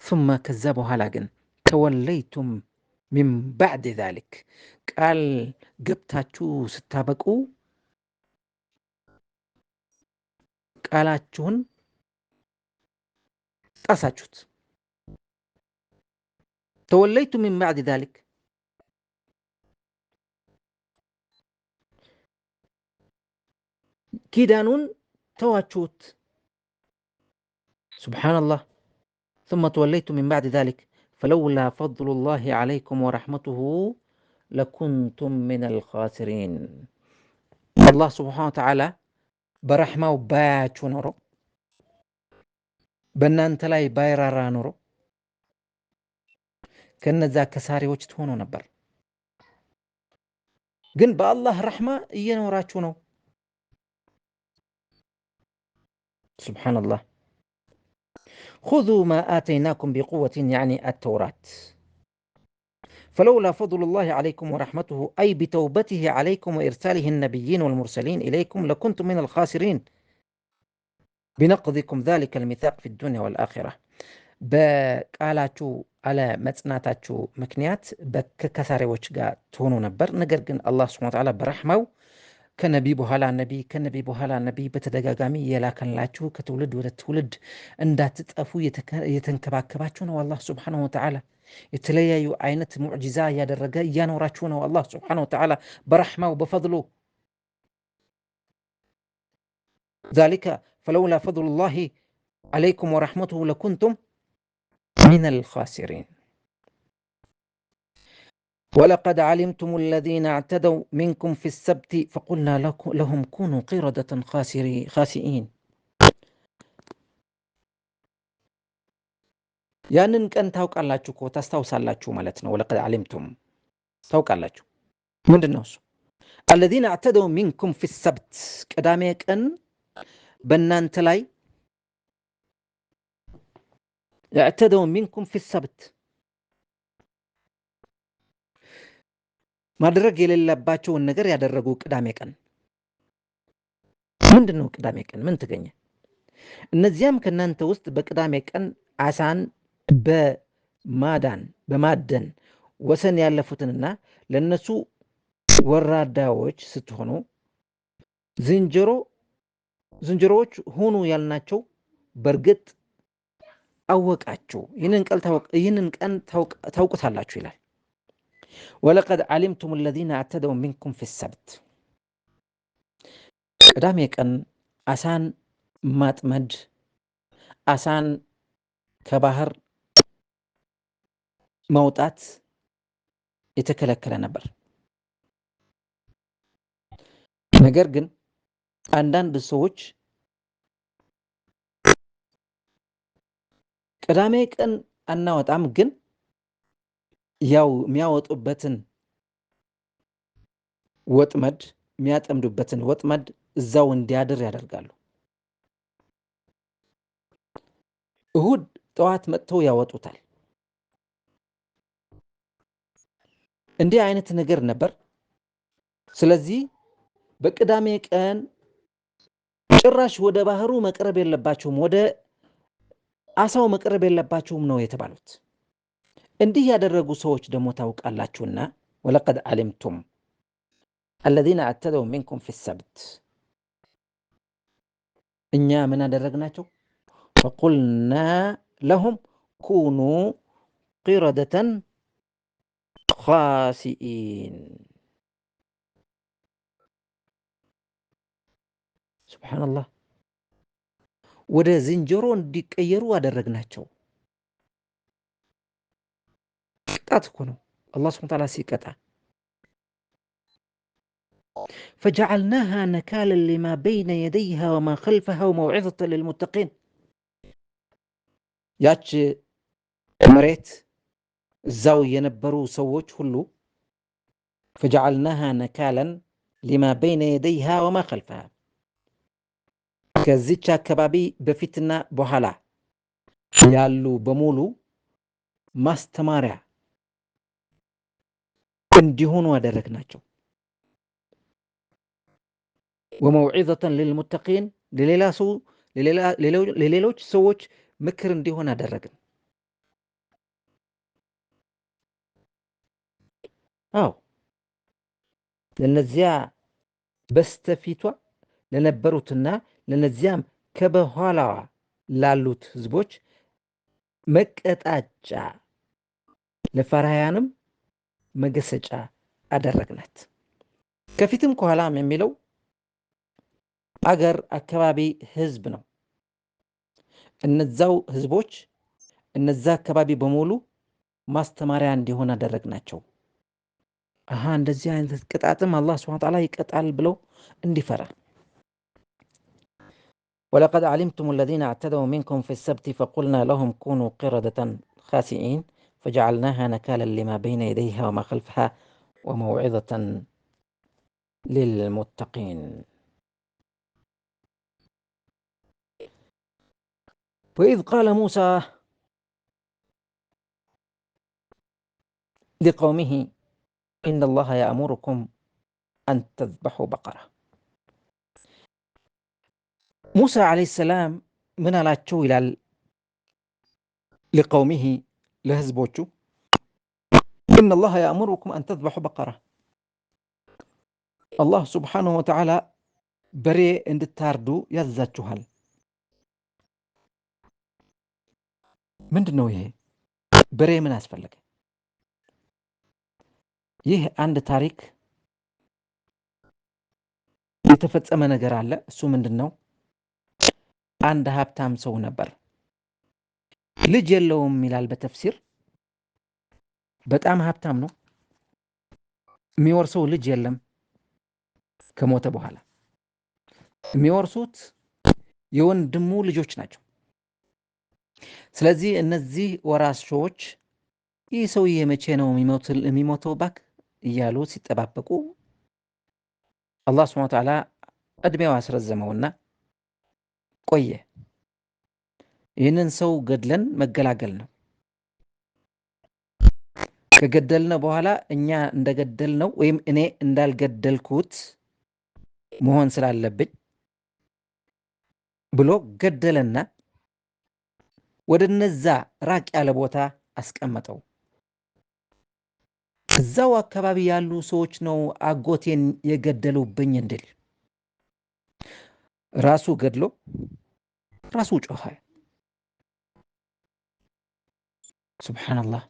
ثم ከዛ በኋላ ግን ተወለይቱም ሚን ባዕድ ዛሊክ፣ ቃል ገብታችሁ ስታበቁ ቃላችሁን ጣሳችሁት። ተወለይቱም ሚን ባዕድ ዛሊክ፣ ኪዳኑን ተዋችሁት። ሱብሓነላህ። ثم ተወለይቱም ሚን ባዕድ ዛሊክ ፈለውላ ፈድሉላሂ ዐለይኩም ወረሕመቱሁ ለኩንቱም ሚነል ኻሲሪን። አላህ ሱብሓነሁ ወተዓላ በረሕማው ባያችሁ ኖሮ፣ በእናንተ ላይ ባይራራ ኖሮ ከነዛ ከሳሪዎች ትሆኑ ነበር። ግን በአላህ ረሕማ እየኖራችሁ ነው። ሱብሓነላህ። ኹዙ ማ አተይናኩም ቢቁወትን ያዕኒ አተውራት ፈለውላ ፈድሉላሂ ዐለይኩም ወረሕመቱሁ አይ ቢተውበቲሂ ዐለይኩም ወኢርሳሊሂ ነቢይን ወልሙርሰሊን ኢለይኩም ለኩንቱም ሚነል ኻሲሪን ቢነቅዚኩም ዛሊከል ሚሳቅ ፊ ዱንያ ወልአኺራ። በቃላችሁ على مصناتاچو مكنيات ከከሳሪዎች ጋር ትሆኑ ነበር ነገር ግን አላህ Subhanahu Wa Ta'ala በረህማው ከነቢ በኋላ ነቢ በተደጋጋሚ የላከላችሁ ከትውልድ ወደ ትውልድ እንዳትጠፉ የተንከባከባችሁ ነው አላህ Subhanahu Wa Ta'ala የተለያዩ አይነት ሙዕጂዛ ያደረገ ያኖራችሁ ነው አላህ Subhanahu Wa Ta'ala በረህማው በፈድሉ ذلك فلولا فضل الله عليكم ورحمته لكنتم من الخاسرين ولقد علمتم الذين اعتدوا منكم في السبت فقلنا لهم كونوا قردة خاسئين ያንን ቀን ታውቃላችሁ እኮ ታስታውሳላችሁ ማለት ነው ولقد علمتم ታውቃላችሁ ምንድነው እሱ الذين اعتدوا منكم في السبت ቅዳሜ ቀን በእናንተ ላይ اعتدوا منكم في السبت ማድረግ የሌለባቸውን ነገር ያደረጉ ቅዳሜ ቀን ምንድነው ቅዳሜ ቀን ምን ተገኘ እነዚያም ከናንተ ውስጥ በቅዳሜ ቀን አሳን በማደን ወሰን ያለፉትንና ለነሱ ወራዳዎች ስትሆኑ ዝንጀሮዎች ሆኑ ያልናቸው በርግጥ አወቃችሁ ይህንን ቀን ታውቁታላችሁ ይላል ولقد علمتم الذين اعتدوا منكم في السبت ቅዳሜ ቀን አሳን ማጥመድ አሳን ከባህር ማውጣት የተከለከለ ነበር ነገር ግን አንዳንድ ሰዎች ቅዳሜ ቀን አናወጣም ግን ያው የሚያወጡበትን ወጥመድ የሚያጠምዱበትን ወጥመድ እዛው እንዲያድር ያደርጋሉ እሁድ ጠዋት መጥተው ያወጡታል እንዲህ አይነት ነገር ነበር ስለዚህ በቅዳሜ ቀን ጭራሽ ወደ ባህሩ መቅረብ የለባቸውም ወደ አሳው መቅረብ የለባቸውም ነው የተባሉት እንዲህ ያደረጉ ሰዎች ደግሞ ታውቃላችሁና ولقد علمتم الذين اعتدوا منكم في السبت እኛ ምን አደረግናቸው فقلنا لهم كونوا قردة خاسئين سبحان الله ወደ ዝንጀሮ እንዲቀየሩ አደረግናቸው ቅጣት እኮ ነው አላህ Subhanahu Wa Ta'ala ሲቀጣ فجعلناها نكالا لما بين يديها وما خلفها وموعظة للمتقين ያች መሬት እዛው የነበሩ ሰዎች ሁሉ فجعلناها نكالا لما بين يديها وما خلفها ከዚች አካባቢ በፊትና በኋላ ያሉ በሙሉ ማስተማሪያ እንዲሆኑ አደረግናቸው وموعظة للمتقين ለሌሎች ሰዎች ምክር እንዲሆን አደረግን አዎ ለነዚያ በስተፊቷ ለነበሩትና ለነዚያም ከበኋላዋ ላሉት ህዝቦች መቀጣጫ ለፈራያንም መገሰጫ አደረግናት ከፊትም ከኋላም የሚለው አገር አካባቢ ህዝብ ነው እነዛው ህዝቦች እነዛ አካባቢ በሙሉ ማስተማሪያ እንዲሆን አደረግናቸው እንደዚህ አይነት ቅጣትም አላህ Subhanahu Wa Ta'ala ይቀጣል ብለው እንዲፈራ ولقد علمتم الذين اعتدوا منكم في السبت فقلنا لهم كونوا قردة خاسئين فجعلناها نكالا لما بين يديها وما خلفها وموعظة للمتقين وإذ قال موسى لقومه إن الله يأمركم أن تذبحوا بقرة موسى عليه السلام من አላቸው ይላል لقومه ለህዝቦቹ إن الله يأمركم أن تذبحوا بقرة الله سبحانه وتعالى በሬ እንድታርዱ ያዛችኋል። ምንድነው ይሄ? በሬ ምን አስፈለገ? ይህ አንድ ታሪክ የተፈጸመ ነገር አለ። እሱ ምንድነው? አንድ ሀብታም ሰው ነበር። ልጅ የለውም ይላል በተፍሲር። በጣም ሀብታም ነው። የሚወርሰው ልጅ የለም። ከሞተ በኋላ የሚወርሱት የወንድሙ ልጆች ናቸው። ስለዚህ እነዚህ ወራሾች ይህ ሰውዬ መቼ ነው የሚሞተው ባክ እያሉ ሲጠባበቁ አላህ ሱብሓነሁ ወተዓላ እድሜው አስረዘመውና ቆየ። ይህንን ሰው ገድለን መገላገል ነው። ከገደልነው በኋላ እኛ እንደገደልነው ወይም እኔ እንዳልገደልኩት መሆን ስላለብኝ ብሎ ገደለና ወደ እነዛ ራቅ ያለ ቦታ አስቀመጠው። እዛው አካባቢ ያሉ ሰዎች ነው አጎቴን የገደሉብኝ እንድል ራሱ ገድሎ ራሱ ጮኸ። ሱብሃንአላህ።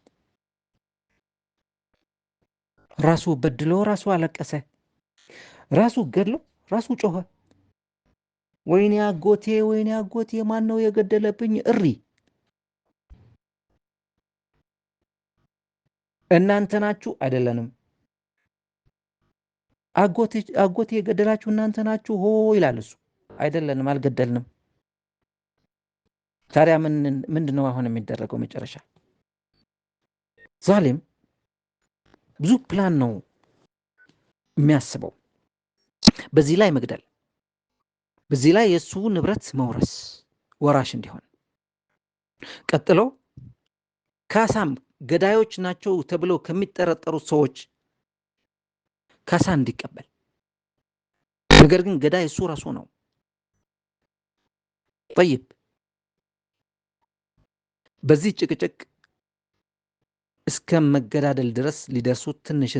ራሱ በድሎ ራሱ አለቀሰ። ራሱ ገድሎ ራሱ ጮኸ። ወይኔ አጎቴ ማን ነው የገደለብኝ? እሪ። እናንተ ናችሁ? አይደለንም። አጎቴ የገደላችሁ እናንተ ናችሁ ሆ ይላል እሱ። አይደለንም፣ አልገደልንም። ታዲያ ምንድነው አሁን የሚደረገው? መጨረሻ ዛሊም ብዙ ፕላን ነው የሚያስበው። በዚህ ላይ መግደል፣ በዚህ ላይ የሱ ንብረት መውረስ፣ ወራሽ እንዲሆን፣ ቀጥሎ ካሳም ገዳዮች ናቸው ተብለው ከሚጠረጠሩ ሰዎች ካሳ እንዲቀበል። ነገር ግን ገዳይ እሱ ራሱ ነው። طيب በዚህ ጭቅጭቅ እስከ መገዳደል ድረስ ሊደርሱ ትንሽ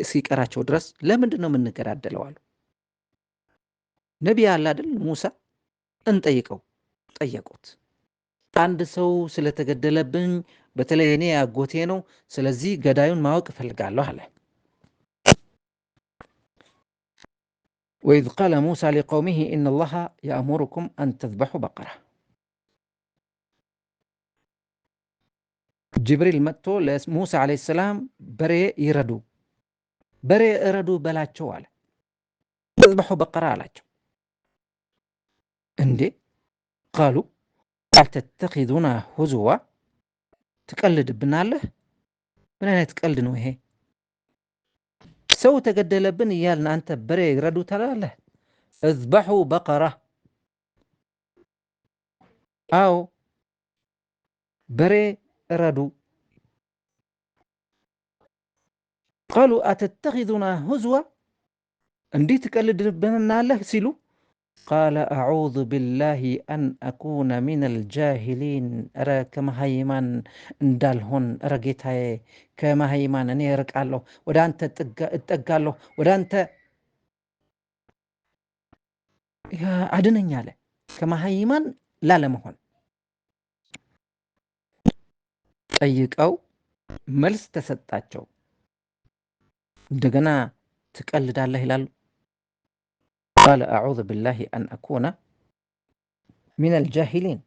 እስኪቀራቸው ድረስ ለምንድን ነው የምንገዳደለው አሉ። ነቢይ አለ አይደል ሙሳ እንጠይቀው ጠየቁት። አንድ ሰው ስለተገደለብኝ በተለይ እኔ አጎቴ ነው፣ ስለዚህ ገዳዩን ማወቅ እፈልጋለሁ አለ። وإذ قال موسى لقومه إن الله يأمركم أن تذبحوا بقرة ጅብሪል መጥቶ ለሙሳ ዓለይሂ ሰላም በሬ እረዱ በላቸው አለ። ተዝበሑ በቀራ አላቸው። እንዴ ቃሉ አልተተኺዙና ሁዙዋ፣ ትቀልድብናለህ? ምን አይነት ቀልድ ነው ይሄ? ሰው ተገደለብን እያልን አንተ በሬ እረዱ ትላለህ? እዝበሑ በቀራ፣ አዎ በሬ እረዱ። ቃሉ አተተኺዙና ሁዝዋ፣ እንዲህ ትቀልድብናለህ ሲሉ ቃለ አዑዙ ቢላሂ አን አኩነ ሚነል ጃሂሊን፣ ኧረ ከመሃይማን እንዳልሆን፣ ኧረ ጌታዬ ከመሃይማን እኔ እርቃለሁ፣ ወደ አንተ እጠጋለሁ፣ ወደ አንተ አድነኝ አለ። ከመሃይማን ላለመሆን ጠይቀው መልስ ተሰጣቸው። እንደገና ትቀልዳለህ ይላሉ። ቃለ አዑዙ ቢላሂ አን አኩነ ሚነል ጃሂሊን፣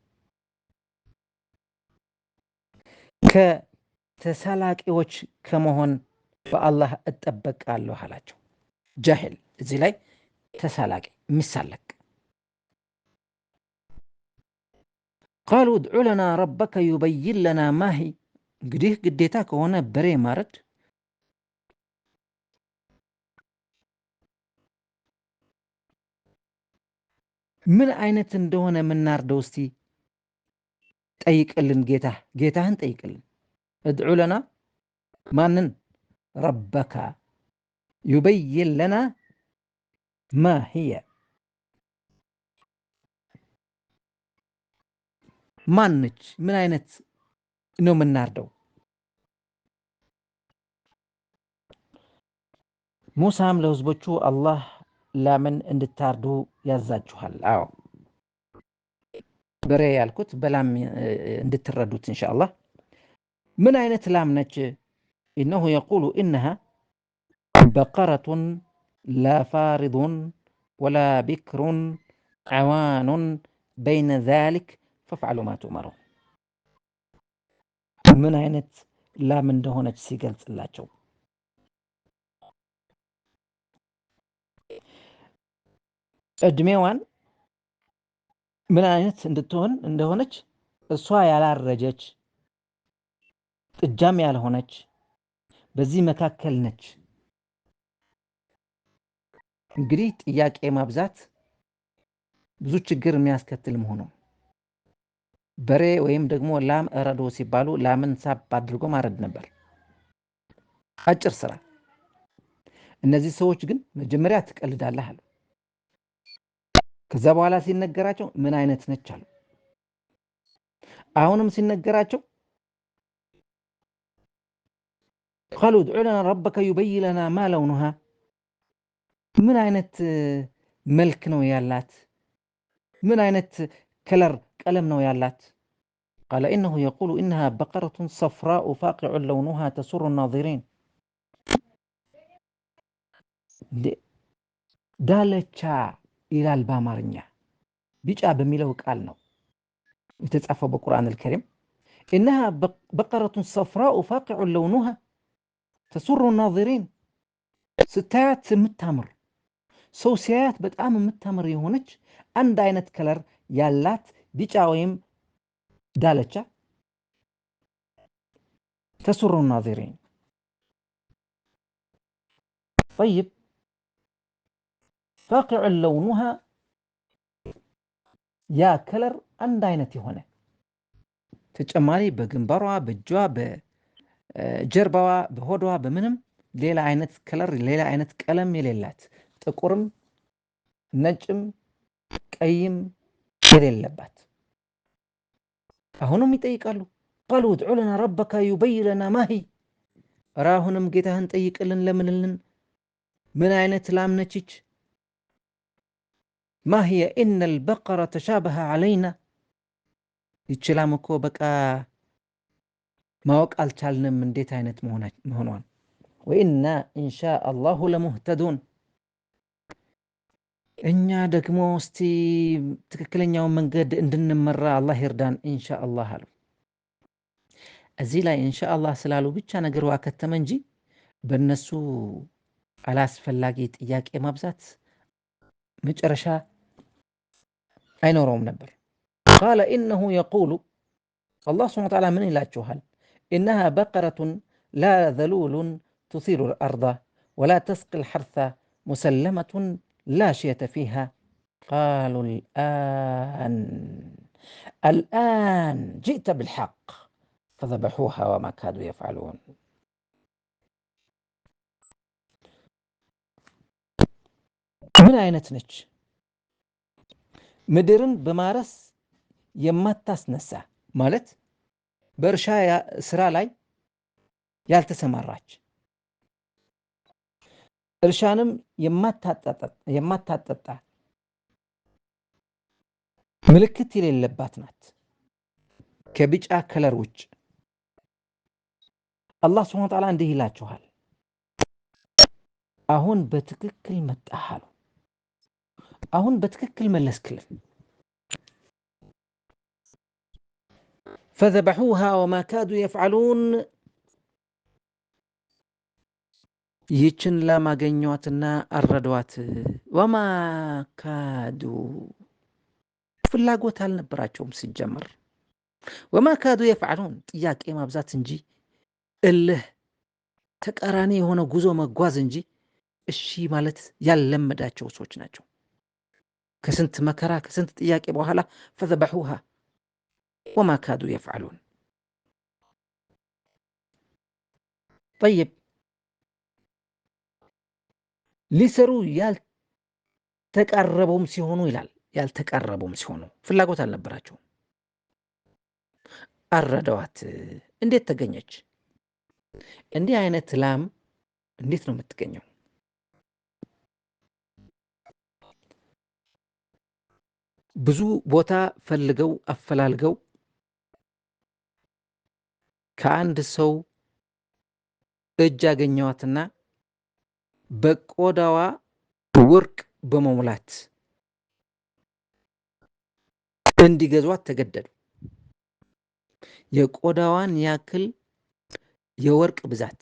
ከተሳላቂዎች ከመሆን በአላህ እጠበቃለሁ አላቸው። ጃሂል እዚህ ላይ ተሳላቂ የሚሳለቅ። ቃሉ ድዑ ለና ረበከ ዩበይን ለና ማሂ፣ እንግዲህ ግዴታ ከሆነ በሬ ማረድ ምን አይነት እንደሆነ የምናርደው እስቲ ጠይቅልን፣ ጌታህን ጠይቅልን። እድዑ ለና ማንን? ረበካ ዩበይን ለና ማ ሂየ፣ ማነች? ምን አይነት ነው የምናርደው? ሙሳም ለህዝቦቹ አላህ ላምን እንድታርዱ ያዛችኋል። አዎ በሬ ያልኩት በላም እንድትረዱት ኢንሻአላህ። ምን አይነት ላም ነች? ኢነሁ የቁሉ ኢነሃ በቀረቱን ላ ፋሪዱን ወላ ቢክሩን ዐዋኑን በይነ ዛሊክ ፈፍዐሉ ማ ቱእመሩን። ምን አይነት ላም እንደሆነች ሲገልጽላቸው እድሜዋን ምን አይነት እንድትሆን እንደሆነች እሷ ያላረጀች ጥጃም ያልሆነች በዚህ መካከል ነች። እንግዲህ ጥያቄ ማብዛት ብዙ ችግር የሚያስከትል መሆኑ በሬ ወይም ደግሞ ላም እረዶ ሲባሉ ላምን ሳብ አድርጎ ማረድ ነበር፣ አጭር ስራ። እነዚህ ሰዎች ግን መጀመሪያ ትቀልዳለህ አሉ። ከዛ በኋላ ሲነገራቸው ምን አይነት ነች አሉ። አሁንም ሲነገራቸው ቃሉ ድዑ ለና ረበከ ዩበይን ለና ማ ለውኑሃ፣ ምን አይነት መልክ ነው ያላት? ምን አይነት ከለር ቀለም ነው ያላት? ቃለ ኢነሁ የቁሉ ኢነሃ በቀረቱን ሰፍራኡ ፋቂዑ ለውኑሃ ተሱሩ ናዚሪን። ዳለቻ ይላል በአማርኛ፣ ቢጫ በሚለው ቃል ነው የተጻፈው በቁርአን አልከሪም። ኢነሃ በቀረቱን ሰፍራኡ ፋቂዑ ለውኑሃ ተሱሩ ናዚሪን። ስታያት የምታምር ሰው ሲያያት በጣም የምታምር የሆነች አንድ አይነት ከለር ያላት ቢጫ ወይም ዳለቻ ተሱሩ ናዚሪን። ጠይብ ፋቂዑ ለውኑሃ ያ ከለር አንድ አይነት የሆነ ተጨማሪ በግንባሯ፣ በእጇ፣ በጀርባዋ፣ በሆዷ በምንም ሌላ አይነት ከለር ሌላ አይነት ቀለም የሌላት ጥቁርም ነጭም ቀይም የሌለባት። አሁንም ይጠይቃሉ ቃሉ ድዑ ለና ረበከ ዩበይን ለና ማሂ፣ ኧረ አሁንም ጌታህን ጠይቅልን ለምንልን ምን አይነት ላም ነችች? ማሂየ ኢነል በቀረ ተሻበሀ ዐለይና፣ ይች ላም እኮ በቃ ማወቅ አልቻልንም እንዴት አይነት መሆኗን። ወኢና ኢንሻ አላሁ ለሙህተዱን፣ እኛ ደግሞ እስቲ ትክክለኛውን መንገድ እንድንመራ አላህ ይርዳን ኢንሻ አላህ አሉ። እዚህ ላይ ኢንሻ አላህ ስላሉ ብቻ ነገሩ አከተመ እንጂ በእነሱ አላስፈላጊ ጥያቄ ማብዛት መጨረሻ አይኖረውም ነበር። ቃለ ኢነሁ የቁሉ፣ አላህ ሱብሓነሁ ወተዓላ ምን ይላችኋል? ኢነሃ በቀረቱን ላ ዘሉሉን ቱሲሩ ልአርዳ ወላ ተስቂ ልሐርታ ሙሰለመቱን ላ ሽየተ ፊሃ። ቃሉ አልአን ጅእተ ብልሐቅ ፈዘበሑሃ ወማ ካዱ የፍዐሉን። ምን አይነት ነች? ምድርን በማረስ የማታስነሳ ማለት በእርሻ ስራ ላይ ያልተሰማራች፣ እርሻንም የማታጠጣ ምልክት የሌለባት ናት ከቢጫ ከለር ውጭ። አላህ ሱብሓነሁ ወተዓላ እንዲህ ይላችኋል፣ አሁን በትክክል መጣህ አሉ። አሁን በትክክል መለስክልን። ፈዘበሑሃ ወማ ካዱ የፍዐሉን፣ ይህችን ለማገኟትና አረዷት። ወማ ካዱ ፍላጎት አልነበራቸውም ሲጀመር። ወማ ካዱ የፍዐሉን ጥያቄ ማብዛት እንጂ እልህ ተቃራኒ የሆነ ጉዞ መጓዝ እንጂ እሺ ማለት ያልለመዳቸው ሰዎች ናቸው። ከስንት መከራ ከስንት ጥያቄ በኋላ ፈዘበሑሃ ወማ ካዱ የፍዐሉን። ጠይብ ሊሰሩ ያልተቃረቡም ሲሆኑ ይላል፣ ያልተቃረቡም ሲሆኑ ፍላጎት አልነበራቸውም። አረደዋት። እንዴት ተገኘች? እንዲህ አይነት ላም እንዴት ነው የምትገኘው? ብዙ ቦታ ፈልገው አፈላልገው ከአንድ ሰው እጅ ያገኘዋትና በቆዳዋ ወርቅ በመሙላት እንዲገዟት ተገደዱ። የቆዳዋን ያክል የወርቅ ብዛት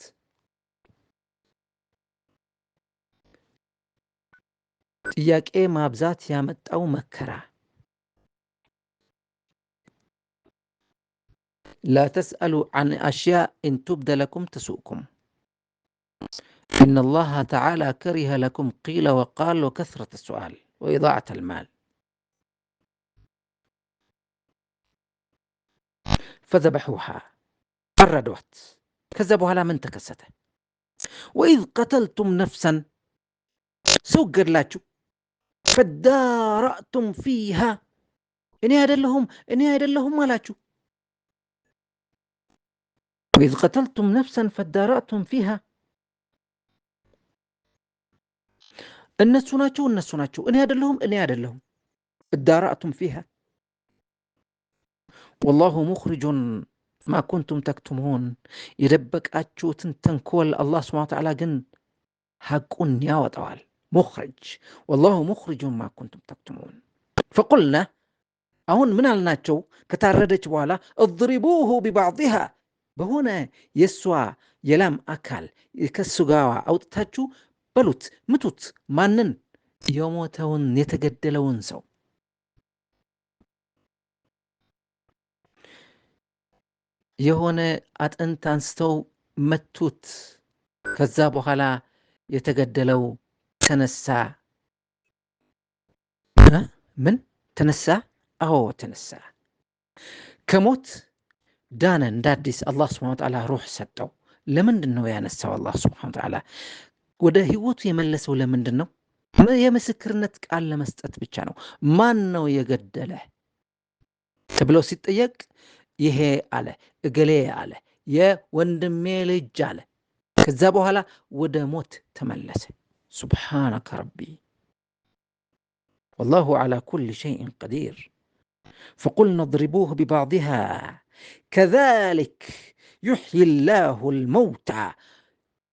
ጥያቄ ማብዛት ያመጣው መከራ። لا تسألوا عن أشياء إن تبد لكم تسؤكم إن الله تعالى كره لكم قيل وقال وكثرة السؤال وإضاعة المال. فذبحوها أردوت كذبوها لا من تكسته. وإذ قتلتم نفسا سوقر لاتشو فدارأتم فيها إني هذا لهم مالاتشو. وإذ قتلتم نفسا فدارأتم فيها النسو ناتشو إني هذا لهم ادارأتم فيها والله مخرج ما كنتم تكتمون. يدبك أتشو تنكول الله سبحانه وتعالى جن حقون يا وطوال مخرج والله مخرج ما كنتم تكتمون. فقلنا أهون من الناتشو كتاردج والا اضربوه ببعضها بهنا يسوى يلام أكل يكسوغاوا أو تتاتشو بلوت متوت مانن يوموتون يتقدلون سو የሆነ አጥንት አንስተው መቱት። ከዛ በኋላ የተገደለው ተነሳ። ምን ተነሳ? አዎ ተነሳ። ከሞት ዳነ እንደ አዲስ አላህ ሱብሓነሁ ወተዓላ ሩህ ሰጠው። ለምንድን ነው ያነሳው? አላህ ሱብሓነሁ ወተዓላ ወደ ህይወቱ የመለሰው ለምንድን ነው? የምስክርነት ቃል ለመስጠት ብቻ ነው። ማን ነው የገደለ ተብሎ ሲጠየቅ ይሄ አለ እገሌ አለ የወንድሜ ልጅ አለ። ከዛ በኋላ ወደ ሞት ተመለሰ። ሱብሓነከ ረቢ ወላሁ ዐላ ኩሊ ሸይኢን ቀዲር فقلنا اضربوه ببعضها كذلك يحيي الله الموتى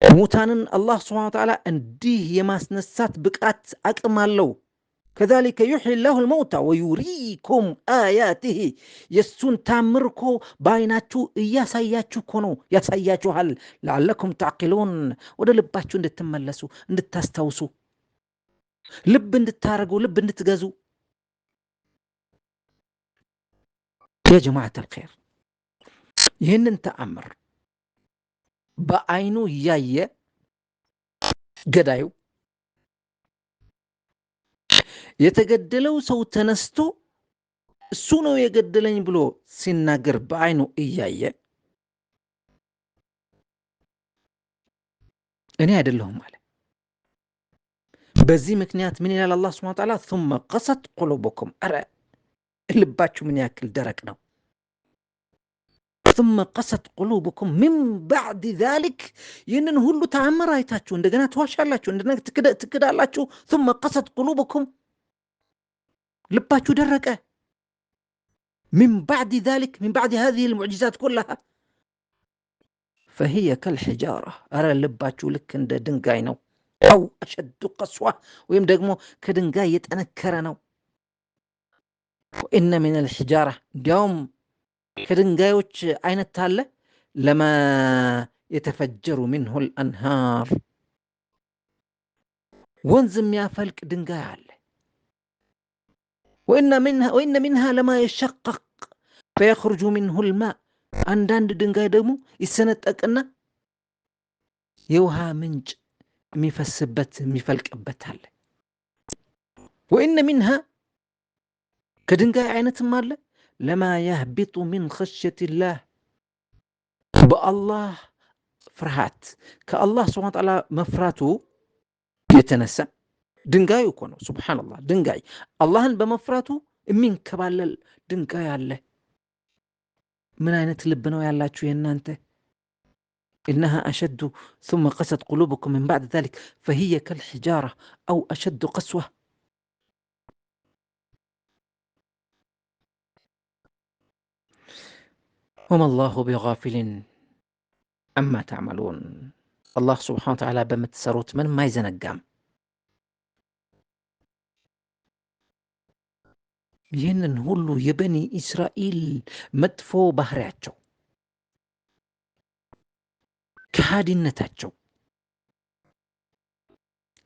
موتانن الله سبحانه وتعالى እንዲህ የማስነሳት ብቃት አቅም አለው። كذلك يحيي الله الموتى ويريكم آياته يسون تامركو بايناتو إياساياتشو كونو ياساياتشو هل لعلكم تعقلون وده لباتشو اندتملسو اندتاستوسو لب اندتارقو لب اندتغازو. يا جماعة الخير يهنن تأمر بأينو ياية قدايو የተገደለው ሰው ተነስቶ እሱ ነው የገደለኝ ብሎ ሲናገር በአይኑ እያየ እኔ አይደለሁም አለ። በዚህ ምክንያት ምን ይላል አላህ ሱብሓነሁ ወተዓላ ثم قست قلوبكم አረ ልባችሁ ምን ያክል ደረቅ ነው። ثم قست قلوبكم من بعد ذلك ይህንን ሁሉ ተአምር አይታችሁ እንደገና ተዋሻላችሁ እንደገና ትክዳላችሁ። ثم قست قلوبكم ልባችሁ ደረቀ። من بعد ذلك من بعد هذه المعجزات كلها فهي كالحجارة أرى ልባችሁ ልክ እንደ ድንጋይ ነው። أو أشد قسوة ወይም ደግሞ ከድንጋይ የጠነከረ ነው። وإن من الحجارة እንዲያውም ከድንጋዮች አይነት አለ لما يتفجر منه الأنهار ወንዝ የሚያፈልቅ ድንጋይ አለ። وإن منها لما يشقق فيخرج منه الماء አንዳንድ ድንጋይ ደግሞ ይሰነጠቅና የውሃ ምንጭ የሚፈስበት የሚፈልቅበት አለ። وإن منها ከድንጋይ አይነትም አለ لما يهبط من خشية الله በአላህ ፍርሃት ከአላህ ሱብሓነሁ ወተዓላ መፍራቱ የተነሳ ድንጋዩ እኮ ነው። ሱብሃንአላህ ድንጋይ አላህን በመፍራቱ የሚንከባለል ድንጋይ አለ። ምን አይነት ልብ ነው ያላችሁ የናንተ? إنها أشد ثم قست قلوبكم من بعد ذلك فهي كالحجارة أو أشد قسوة ወማ ላሁ ቢጋፊሊን አማ ተዕመሉን። አላህ ስብሓነ ወተዓላ በምትሰሩት ምንም አይዘነጋም። ይህንን ሁሉ የበኒ እስራኤል መጥፎ ባህሪያቸው፣ ከሃዲነታቸው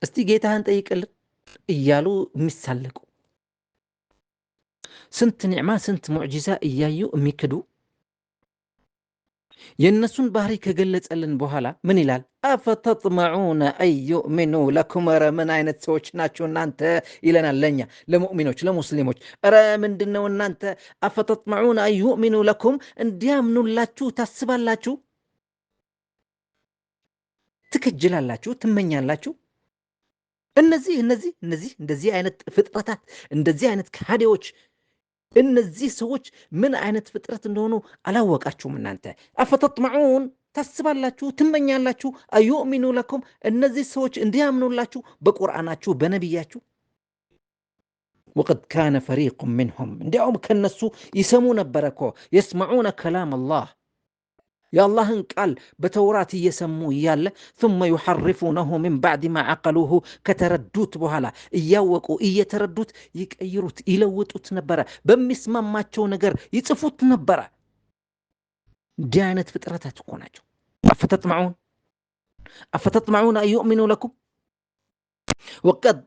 እስቲ ጌታህን ጠይቅልን እያሉ የሚሳለቁ፣ ስንት ኒዕማ ስንት ሙዕጂዛ እያዩ የሚክዱ፣ የእነሱን ባህሪ ከገለጸልን በኋላ ምን ይላል? አፈተጥመዑነ አን ዩእሚኑ ለኩም። ኧረ ምን አይነት ሰዎች ናቸው እናንተ ይለናል ለእኛ ለሙእሚኖች ለሙስሊሞች። ኧረ ምንድን ነው እናንተ አፈተጥመዑነ አን ዩእሚኑ ለኩም እንዲያምኑላችሁ ታስባላችሁ፣ ትከጅላላችሁ፣ ትመኛላችሁ። እንደዚህ አይነት ፍጥረታት፣ እንደዚህ አይነት ከሃዲዎች፣ እነዚህ ሰዎች ምን አይነት ፍጥረት እንደሆኑ አላወቃችሁም እናንተ። አፈተጥመዑን ታስባላችሁ፣ ትመኛላችሁ፣ አዩእሚኑ ለኩም እነዚህ ሰዎች እንዲያምኑላችሁ በቁርአናችሁ በነቢያችሁ። ወቀድ ካነ ፈሪቁን ምንሁም እንዲያውም ከነሱ ይሰሙ ነበረ እኮ የስመዑነ ከላም አላህ የአላህን ቃል በተውራት እየሰሙ እያለ ثم يحرفونه من بعد ما عقلوه ከተረዱት በኋላ እያወቁ እየተረዱት ይቀይሩት ይለውጡት ነበረ። በሚስማማቸው ነገር ይጽፉት ነበረ። እንዲህ አይነት ፍጥረታት እኮ ናቸው። አፈተጥመዑን አን ዩእሚኑ ለኩም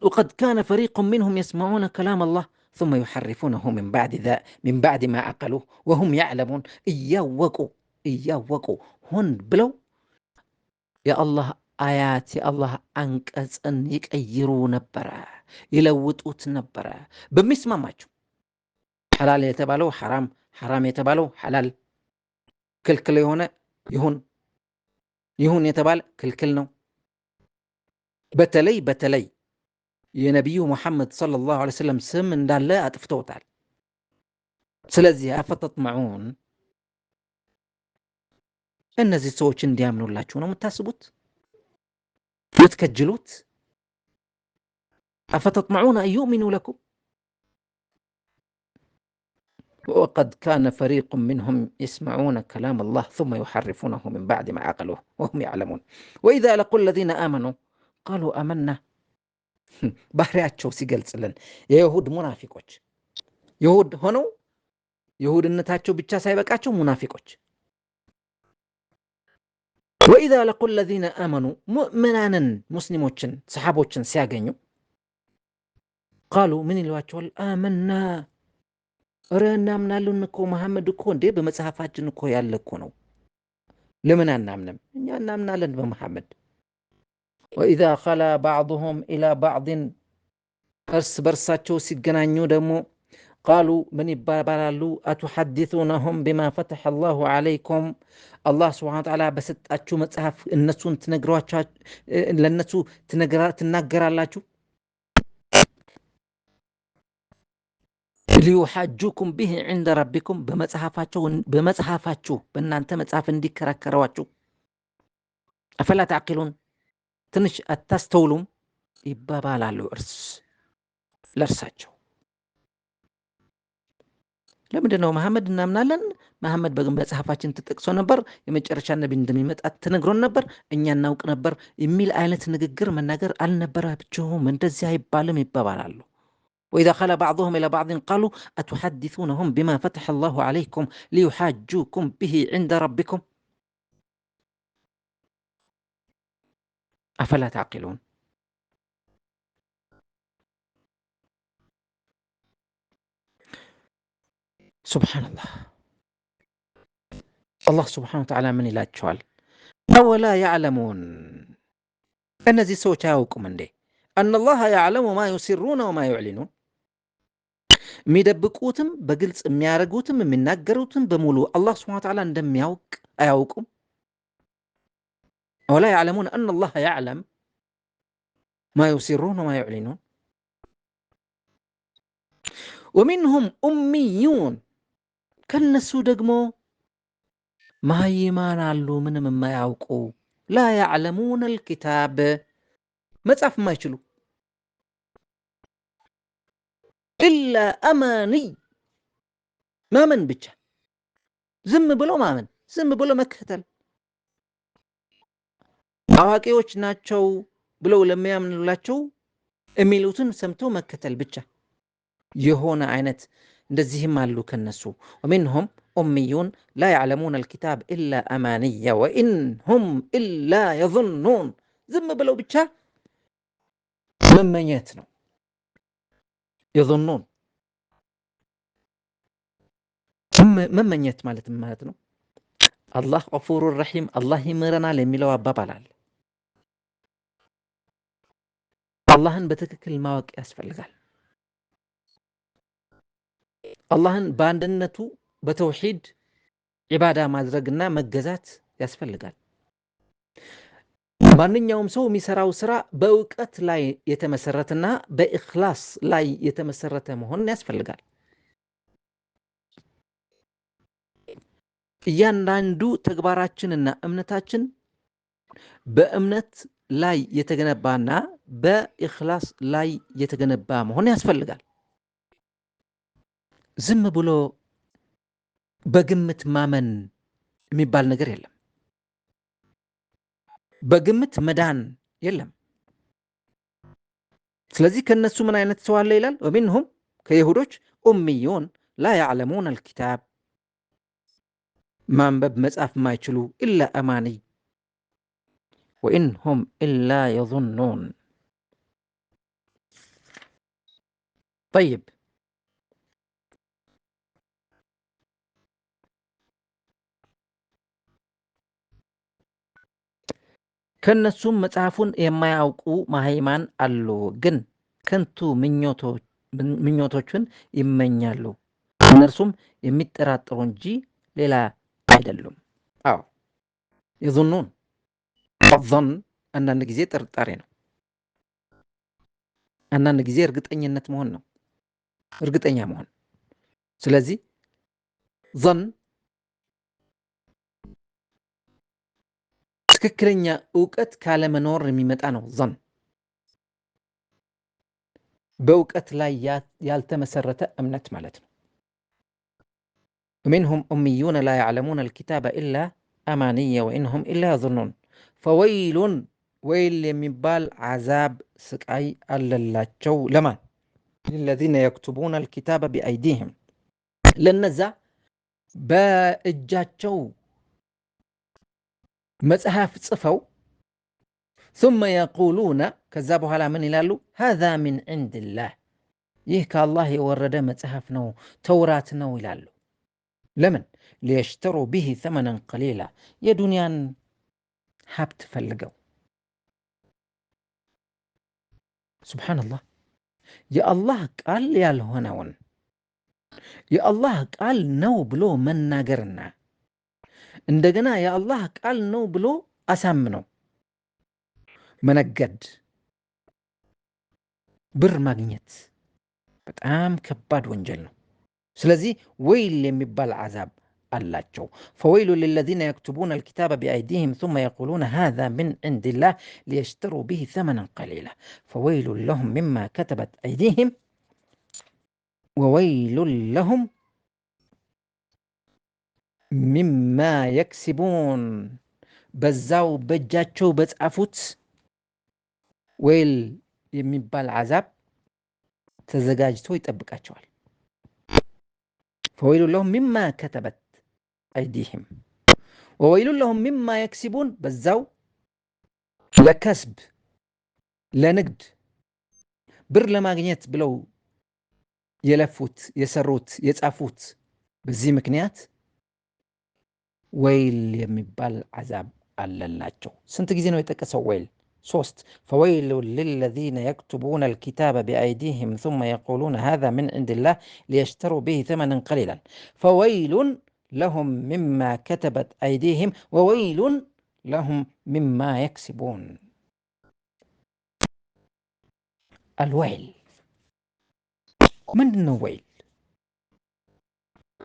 ወቀድ ካነ ፈሪቁ ምንሁም የስመዑነ ከላም አላህ ثم يحرفونه من بعد ما عقلوه وهم يعلمون እያወቁ ሆን ብለው የአላህ አያት የአላህ አንቀጽን ይቀይሩ ነበረ፣ ይለውጡት ነበረ በሚስማማቸው። ሐላል የተባለው ሐራም፣ ሐራም የተባለው ሐላል፣ ክልክል የሆነ ይሁን የተባለ ክልክል ነው። በተለይ የነቢዩ ሙሐመድ ሰለላሁ ዐለይሂ ወሰለም ስም እንዳለ አጥፍተውታል። ስለዚህ አፈተጥመዑን እነዚህ ሰዎች እንዲያምኑላችሁ ነው የምታስቡት የምትከጅሉት? አፈተጥመዑን አን ዩእሚኑ ለኩም ወቀድ ካነ ፈሪቁ ምንሁም የስመዑነ ከላም አላህ ثم يحرفونه من بعد ما عقلوه وهم يعلمون وإذا لقوا الذين آمنوا قالوا آمنا። ባህሪያቸው ሲገልጽልን የይሁድ ሙናፊቆች ይሁድ ሆነው ይሁድነታቸው ብቻ ሳይበቃቸው ሙናፊቆች ወኢዛ ለቁ ለዚነ አመኑ ሙእምናንን ሙስሊሞችን ሰሓቦችን ሲያገኙ ቃሉ ምን ይሏቸዋል? አመና ኧረ እናምናለን እኮ መሐመድ እኮ እንዴ በመጽሐፋችን እኮ ያለ እኮ ነው። ለምን አናምንም? እኛ እናምናለን በመሐመድ። ወኢዛ ኸላ ባዕضሁም ኢላ ባዕድን እርስ በርሳቸው ሲገናኙ ደግሞ ቃሉ ምን ይባባላሉ? አቱሐዲሱነሁም ቢማ ፈተሐ አላሁ ዐለይኩም አላህ ስብሓነ ወተዓላ በሰጣችሁ መጽሐፍ እነሱን ለእነሱ ትናገራላችሁ። ሊዩሓጁኩም ቢህ ዒንደ ረቢኩም በመጽሐፋችሁ በእናንተ መጽሐፍ እንዲከራከረዋችሁ። አፈላ ተዕቂሉን ትንሽ አታስተውሉም? ይባባላሉ እርስ ለእርሳቸው። ለምንድን ነው መሐመድ እናምናለን፣ መሐመድ በመጽሐፋችን ተጠቅሶ ነበር፣ የመጨረሻ ነቢ እንደሚመጣ ተነግሮን ነበር፣ እኛ እናውቅ ነበር የሚል አይነት ንግግር መናገር አልነበራቸውም። እንደዚህ አይባልም ይባባላሉ። ወኢዛ ኸላ ባዕضሁም ኢላ ባዕድን ቃሉ አቱሐዲሱነሁም ቢማ ፈተሐ አላሁ ዐለይኩም ሊዩሓጁኩም ቢሂ ዒንደ ረቢኩም አፈላ ተዕቂሉን። ሱብሓነላህ። አላህ ስብሓነ ወተዓላ ምን ይላቸዋል? አወላ ያዕለሙን እነዚህ ሰዎች አያውቁም እንዴ? አነላህ ያዕለሙ ማ ዩሲሩነ ወማ ዩዕሊኑን የሚደብቁትም በግልጽ የሚያደርጉትም የሚናገሩትም በሙሉ አላህ ስብሓነ ወተዓላ እንደሚያውቅ አያውቁም? አወላ ያዕለሙን አነላህ ያዕለም ማ ዩሲሩነ ወማ ዩዕሊኑን ወሚንሁም ኡሚዩን ከነሱ ደግሞ መሃይማን አሉ፣ ምንም የማያውቁ ላ ያዕለሙን አልኪታብ መጻፍ የማይችሉ ኢላ አማኒ ማመን ብቻ ዝም ብሎ ማመን፣ ዝም ብሎ መከተል። አዋቂዎች ናቸው ብለው ለሚያምኑላቸው የሚሉትን ሰምቶ መከተል ብቻ የሆነ አይነት እንደዚህም አሉ ከነሱ። ወሚንሁም ኡሚዩን ላ ያዕለሙን አልኪታብ ኢላ አማንያ ወኢን ሁም ኢላ የظኑን። ዝም ብለው ብቻ መመኘት ነው። የظኑን መመኘት ማለት ነው። አላህ ገፉሩ ረሒም አላህ ይምረናል የሚለው አባባል አለ። አላህን በትክክል ማወቅ ያስፈልጋል። አላህን በአንድነቱ በተውሂድ ዒባዳ ማድረግና መገዛት ያስፈልጋል። ማንኛውም ሰው የሚሰራው ስራ በእውቀት ላይ የተመሰረተና በኢኽላስ ላይ የተመሰረተ መሆን ያስፈልጋል። እያንዳንዱ ተግባራችንና እምነታችን በእምነት ላይ የተገነባና በኢኽላስ ላይ የተገነባ መሆን ያስፈልጋል። ዝም ብሎ በግምት ማመን የሚባል ነገር የለም። በግምት መዳን የለም። ስለዚህ ከነሱ ምን አይነት ሰው አለ ይላል? ወሚንሁም ከይሁዶች ኡሚዩን ላ ያዕለሙን አልኪታብ ማንበብ መጻፍ ማይችሉ ኢላ አማኒ ወኢን ሁም ኢላ የظኑን። ጠይብ ከነሱም መጽሐፉን የማያውቁ መሃይማን አሉ፣ ግን ከንቱ ምኞቶችን ይመኛሉ። እነርሱም የሚጠራጠሩ እንጂ ሌላ አይደሉም። አዎ የظኑን ظን አንዳንድ ጊዜ ጥርጣሬ ነው፣ አንዳንድ ጊዜ እርግጠኝነት መሆን ነው፣ እርግጠኛ መሆን። ስለዚህ ظን ትክክለኛ እውቀት ካለመኖር የሚመጣ ነው። ظን በእውቀት ላይ ያልተመሰረተ እምነት ማለት ነው። ومنهم أميون لا يعلمون الكتاب إلا أماني وإنهم إلا يظنون فويل ويل የሚባል عذاب ስቃይ አለላቸው ለማን? للذين يكتبون الكتاب بأيديهم ለነዛ በእጃቸው መጽሐፍ ጽፈው ثم يقولون ከዛ በኋላ ምን ይላሉ? هذا من عند الله ይህ ከአላህ የወረደ መጽሐፍ ነው፣ ተውራት ነው ይላሉ። ለምን? ሊየሽተሩ ቢሂ ተመነን ቀሊላ የዱንያን ሀብት ፈልገው። ሱብሓነላህ የአላህ ቃል ያልሆነውን የአላህ ቃል ነው ብሎ መናገርና እንደገና የአላህ ቃል ነው ብሎ አሳምነው መነገድ፣ ብር ማግኘት በጣም ከባድ ወንጀል ነው። ስለዚህ ወይል የሚባል ዓዛብ አላቸው። ፈወይሉ ሊለዚነ የክቱቡነ አልኪታበ ቢአይዲሂም ثم يقولون هذا من عند الله ليشتروا به ثمنا قليلا فويل لهم مما كتبت أيديهم وويل لهم مما يكسبون በዛው በእጃቸው በጻፉት ወይል የሚባል ዓዛብ ተዘጋጅቶ ይጠብቃቸዋል። فويل لهم مما كتبت أيديهم وويل لهم مما يكسبون በዛው ለከስብ ለንግድ ብር ለማግኘት ብለው የለፉት የሰሩት የጻፉት በዚህ ምክንያት ወይል የሚባል ዓዛብ አለላቸው። ስንት ጊዜ ነው የጠቀሰው ወይል? 3 فويل للذين يكتبون الكتاب بأيديهم ثم يقولون هذا من عند الله ليشتروا به ثمنا قليلا فويل لهم مما كتبت أيديهم وويل لهم مما يكسبون. الويل من ويل؟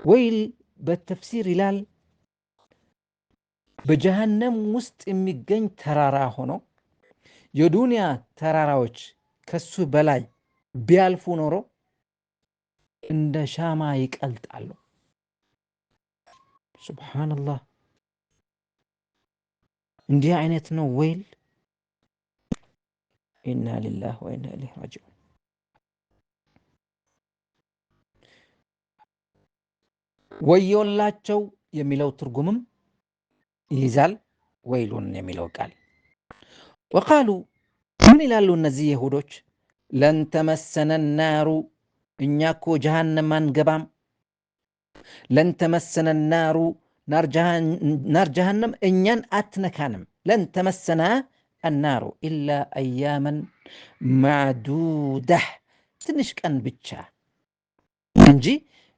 ويل بالتفسير ይላል በጀሃነም ውስጥ የሚገኝ ተራራ ሆኖ የዱንያ ተራራዎች ከሱ በላይ ቢያልፉ ኖሮ እንደ ሻማ ይቀልጣሉ። ሱብሓነላህ። እንዲህ አይነት ነው ወይል። ኢና ሊላህ ወኢና ኢለይሂ ራጂዑን። ወዮላቸው የሚለው ትርጉምም ይይዛል ወይሉን የሚለው ቃል። ወቃሉ ምን ይላሉ እነዚህ ይሁዶች? ለን ተመሰነ ናሩ፣ እኛ እኮ ጀሃነም አንገባም። ለን ተመሰነ ናሩ፣ ናር ጀሃነም እኛን አትነካንም። ለን ተመሰና አናሩ ኢላ አያመን ማዕዱዳህ፣ ትንሽ ቀን ብቻ እንጂ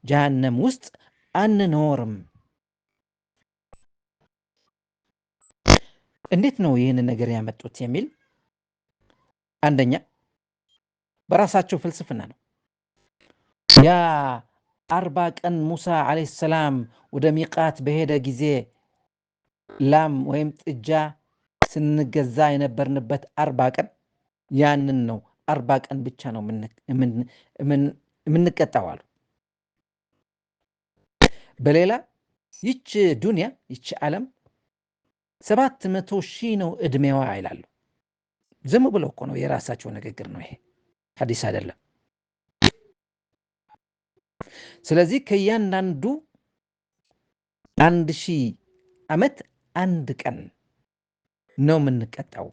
ጀሃነም ውስጥ አንኖርም። እንዴት ነው ይህንን ነገር ያመጡት የሚል አንደኛ በራሳቸው ፍልስፍና ነው። ያ 40 ቀን ሙሳ ዓለይሂ ሰላም ወደ ሚቃት በሄደ ጊዜ ላም ወይም ጥጃ ስንገዛ የነበርንበት 40 ቀን ያንን ነው። 40 ቀን ብቻ ነው የምንቀጣው አሉ። በሌላ ይች ዱንያ ይች ዓለም 700,000 ነው እድሜዋ ይላሉ። ዝም ብለው እኮ ነው፣ የራሳቸው ንግግር ነው፣ ይሄ ሐዲስ አይደለም። ስለዚህ ከእያንዳንዱ 1000 ዓመት አንድ ቀን ነው የምንቀጣው።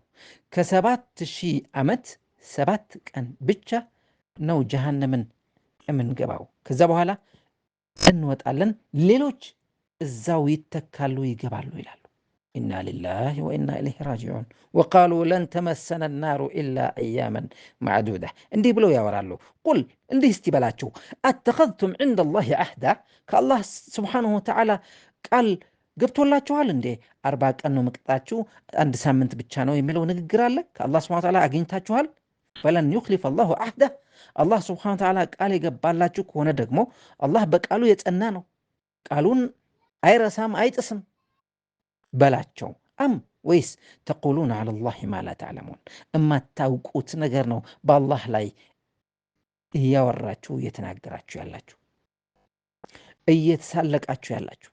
ከ7000 ዓመት 7 ቀን ብቻ ነው ጀሃነምን የምንገባው። ከዛ በኋላ እንወጣለን፣ ሌሎች እዛው ይተካሉ፣ ይገባሉ ይላሉ። ኢና ሊላሂ ወኢና ኢለይሂ ራጂዑን። ወቃሉ ለን ተመሰነ ናሩ ኢላ አያመን ማዕዱዳ። እንዲህ ብለው ያወራሉ። ቁል እንዲህ እስቲ በላቸው፣ አተኸዝቱም ዐንደላሂ አህዳ፣ ከአላህ ስብሓነሁ ወተዓላ ቃል ገብቶላችኋል እንዴ? 40 ቀን ነው መቅጣችሁ፣ 1 ሳምንት ብቻ ነው የሚለው ንግግር አለ። ከአላህ ስብሓነሁ ወተዓላ አግኝታችኋል? ፈለን ዩኽሊፈ አላሁ አህዳ። አላህ ስብሓነሁ ወተዓላ ቃል የገባላችሁ ከሆነ ደግሞ አላህ በቃሉ የጸና ነው፣ ቃሉን አይረሳም፣ አይጥስም በላቸው። አም ወይስ ተቁሉን ዐለላሂ ማ ላ ተዕለሙን፣ እማታውቁት ነገር ነው በአላህ ላይ እያወራችሁ እየተናገራችሁ ያላችሁ፣ እየተሳለቃችሁ ያላችሁ።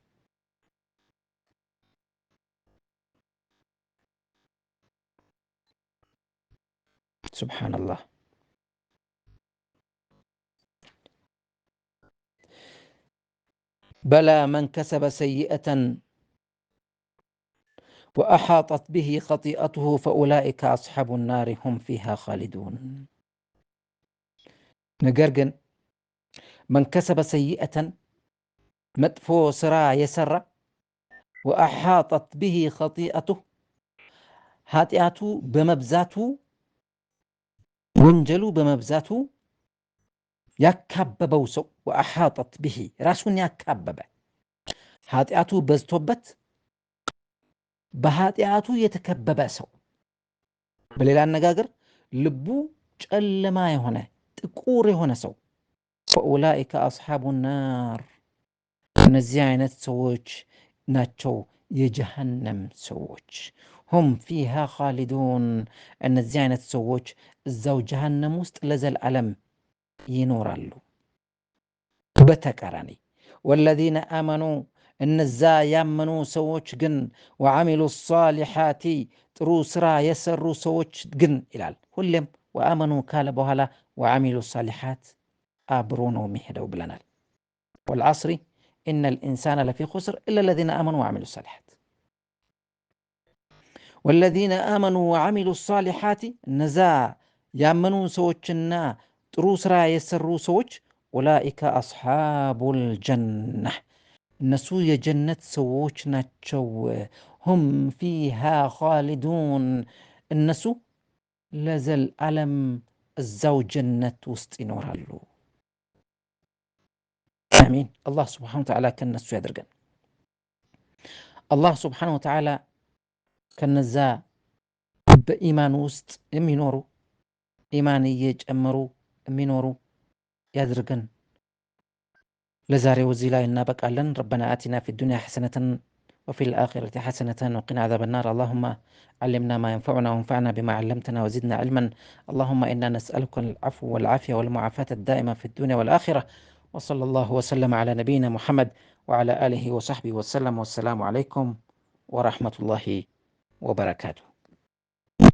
ሱብሓነላህ። በላ መን ከሰበ ሰይአተን ወአሓጠት ብሂ ኸጢአቱሁ ፈኡላኢከ አስሓቡ ናሪ ሁም ፊሃ ኻሊዱን። ነገር ግን መን ከሰበ ሰይአተን መጥፎ ስራ የሰራ ወአሓጠት ብሂ ኸጢአቱሁ ኃጢአቱ በመብዛቱ ወንጀሉ በመብዛቱ ያካበበው ሰው ወአሓጠት ብሂ ራሱን ያካበበ ኃጢአቱ በዝቶበት በኃጢአቱ የተከበበ ሰው፣ በሌላ አነጋገር ልቡ ጨለማ የሆነ ጥቁር የሆነ ሰው ፈኡላኢከ አስሓቡ ናር፣ እነዚህ አይነት ሰዎች ናቸው የጀሃነም ሰዎች። ሁም ፊሃ ኻሊዱን፣ እነዚህ አይነት ሰዎች እዛው ጀሃነም ውስጥ ለዘላለም ይኖራሉ። በተቃራኒ ወለዚነ አመኑ፣ እነዛ ያመኑ ሰዎች ግን ወዓሚሉ ሷሊሓቲ፣ ጥሩ ስራ የሰሩ ሰዎች ግን ይላል። ሁሌም ወአመኑ ካለ በኋላ ወዓሚሉ ሷሊሓት አብሮ ነው የሚሄደው ብለናል። ወልዓስሪ ኢነል ኢንሳነ ለፊ ኹስር ኢላ ለዚነ አመኑ ወዓሚሉ ሷሊሓት። ወለዚነ አመኑ ወዓሚሉ ሷሊሓቲ፣ እነዛ ያመኑ ሰዎችና ጥሩ ስራ የሰሩ ሰዎች ኡላኢከ አስሓቡል ጀነህ፣ እነሱ የጀነት ሰዎች ናቸው። ሁም ፊሃ ኻሊዱን፣ እነሱ ለዘልዓለም እዛው ጀነት ውስጥ ይኖራሉ። አሚን። አላህ ስብሓነሁ ወተዓላ ከነሱ ያደርገን። አላህ ስብሓነሁ ወተዓላ ከነዛ በኢማን ውስጥ የሚኖሩ ኢማን እየጨመሩ የሚኖሩ ያድርገን። ለዛሬው እዚህ ላይ እናበቃለን። ረበና አቲና ፊ ዱንያ ሐሰነተን ወፊ ልአኺረቲ ሐሰነተን ወቂና ዓዛበ ናር። አላሁማ ዓሊምና ማ የንፈዑና ወንፈዕና ቢማ ዓለምተና ወዚድና ዕልመን። አላሁማ ኢና ነስአሉከ ልዓፍወ ወልዓፊያ ወልሙዓፋተ ዳኢማ ፊ ዱንያ ወልአኺራ። ወሰለ ላሁ ወሰለም ዓላ ነቢይና ሙሐመድ وعلى آله وصحبه وسلم، والسلام عليكم ورحمة الله وبركاته.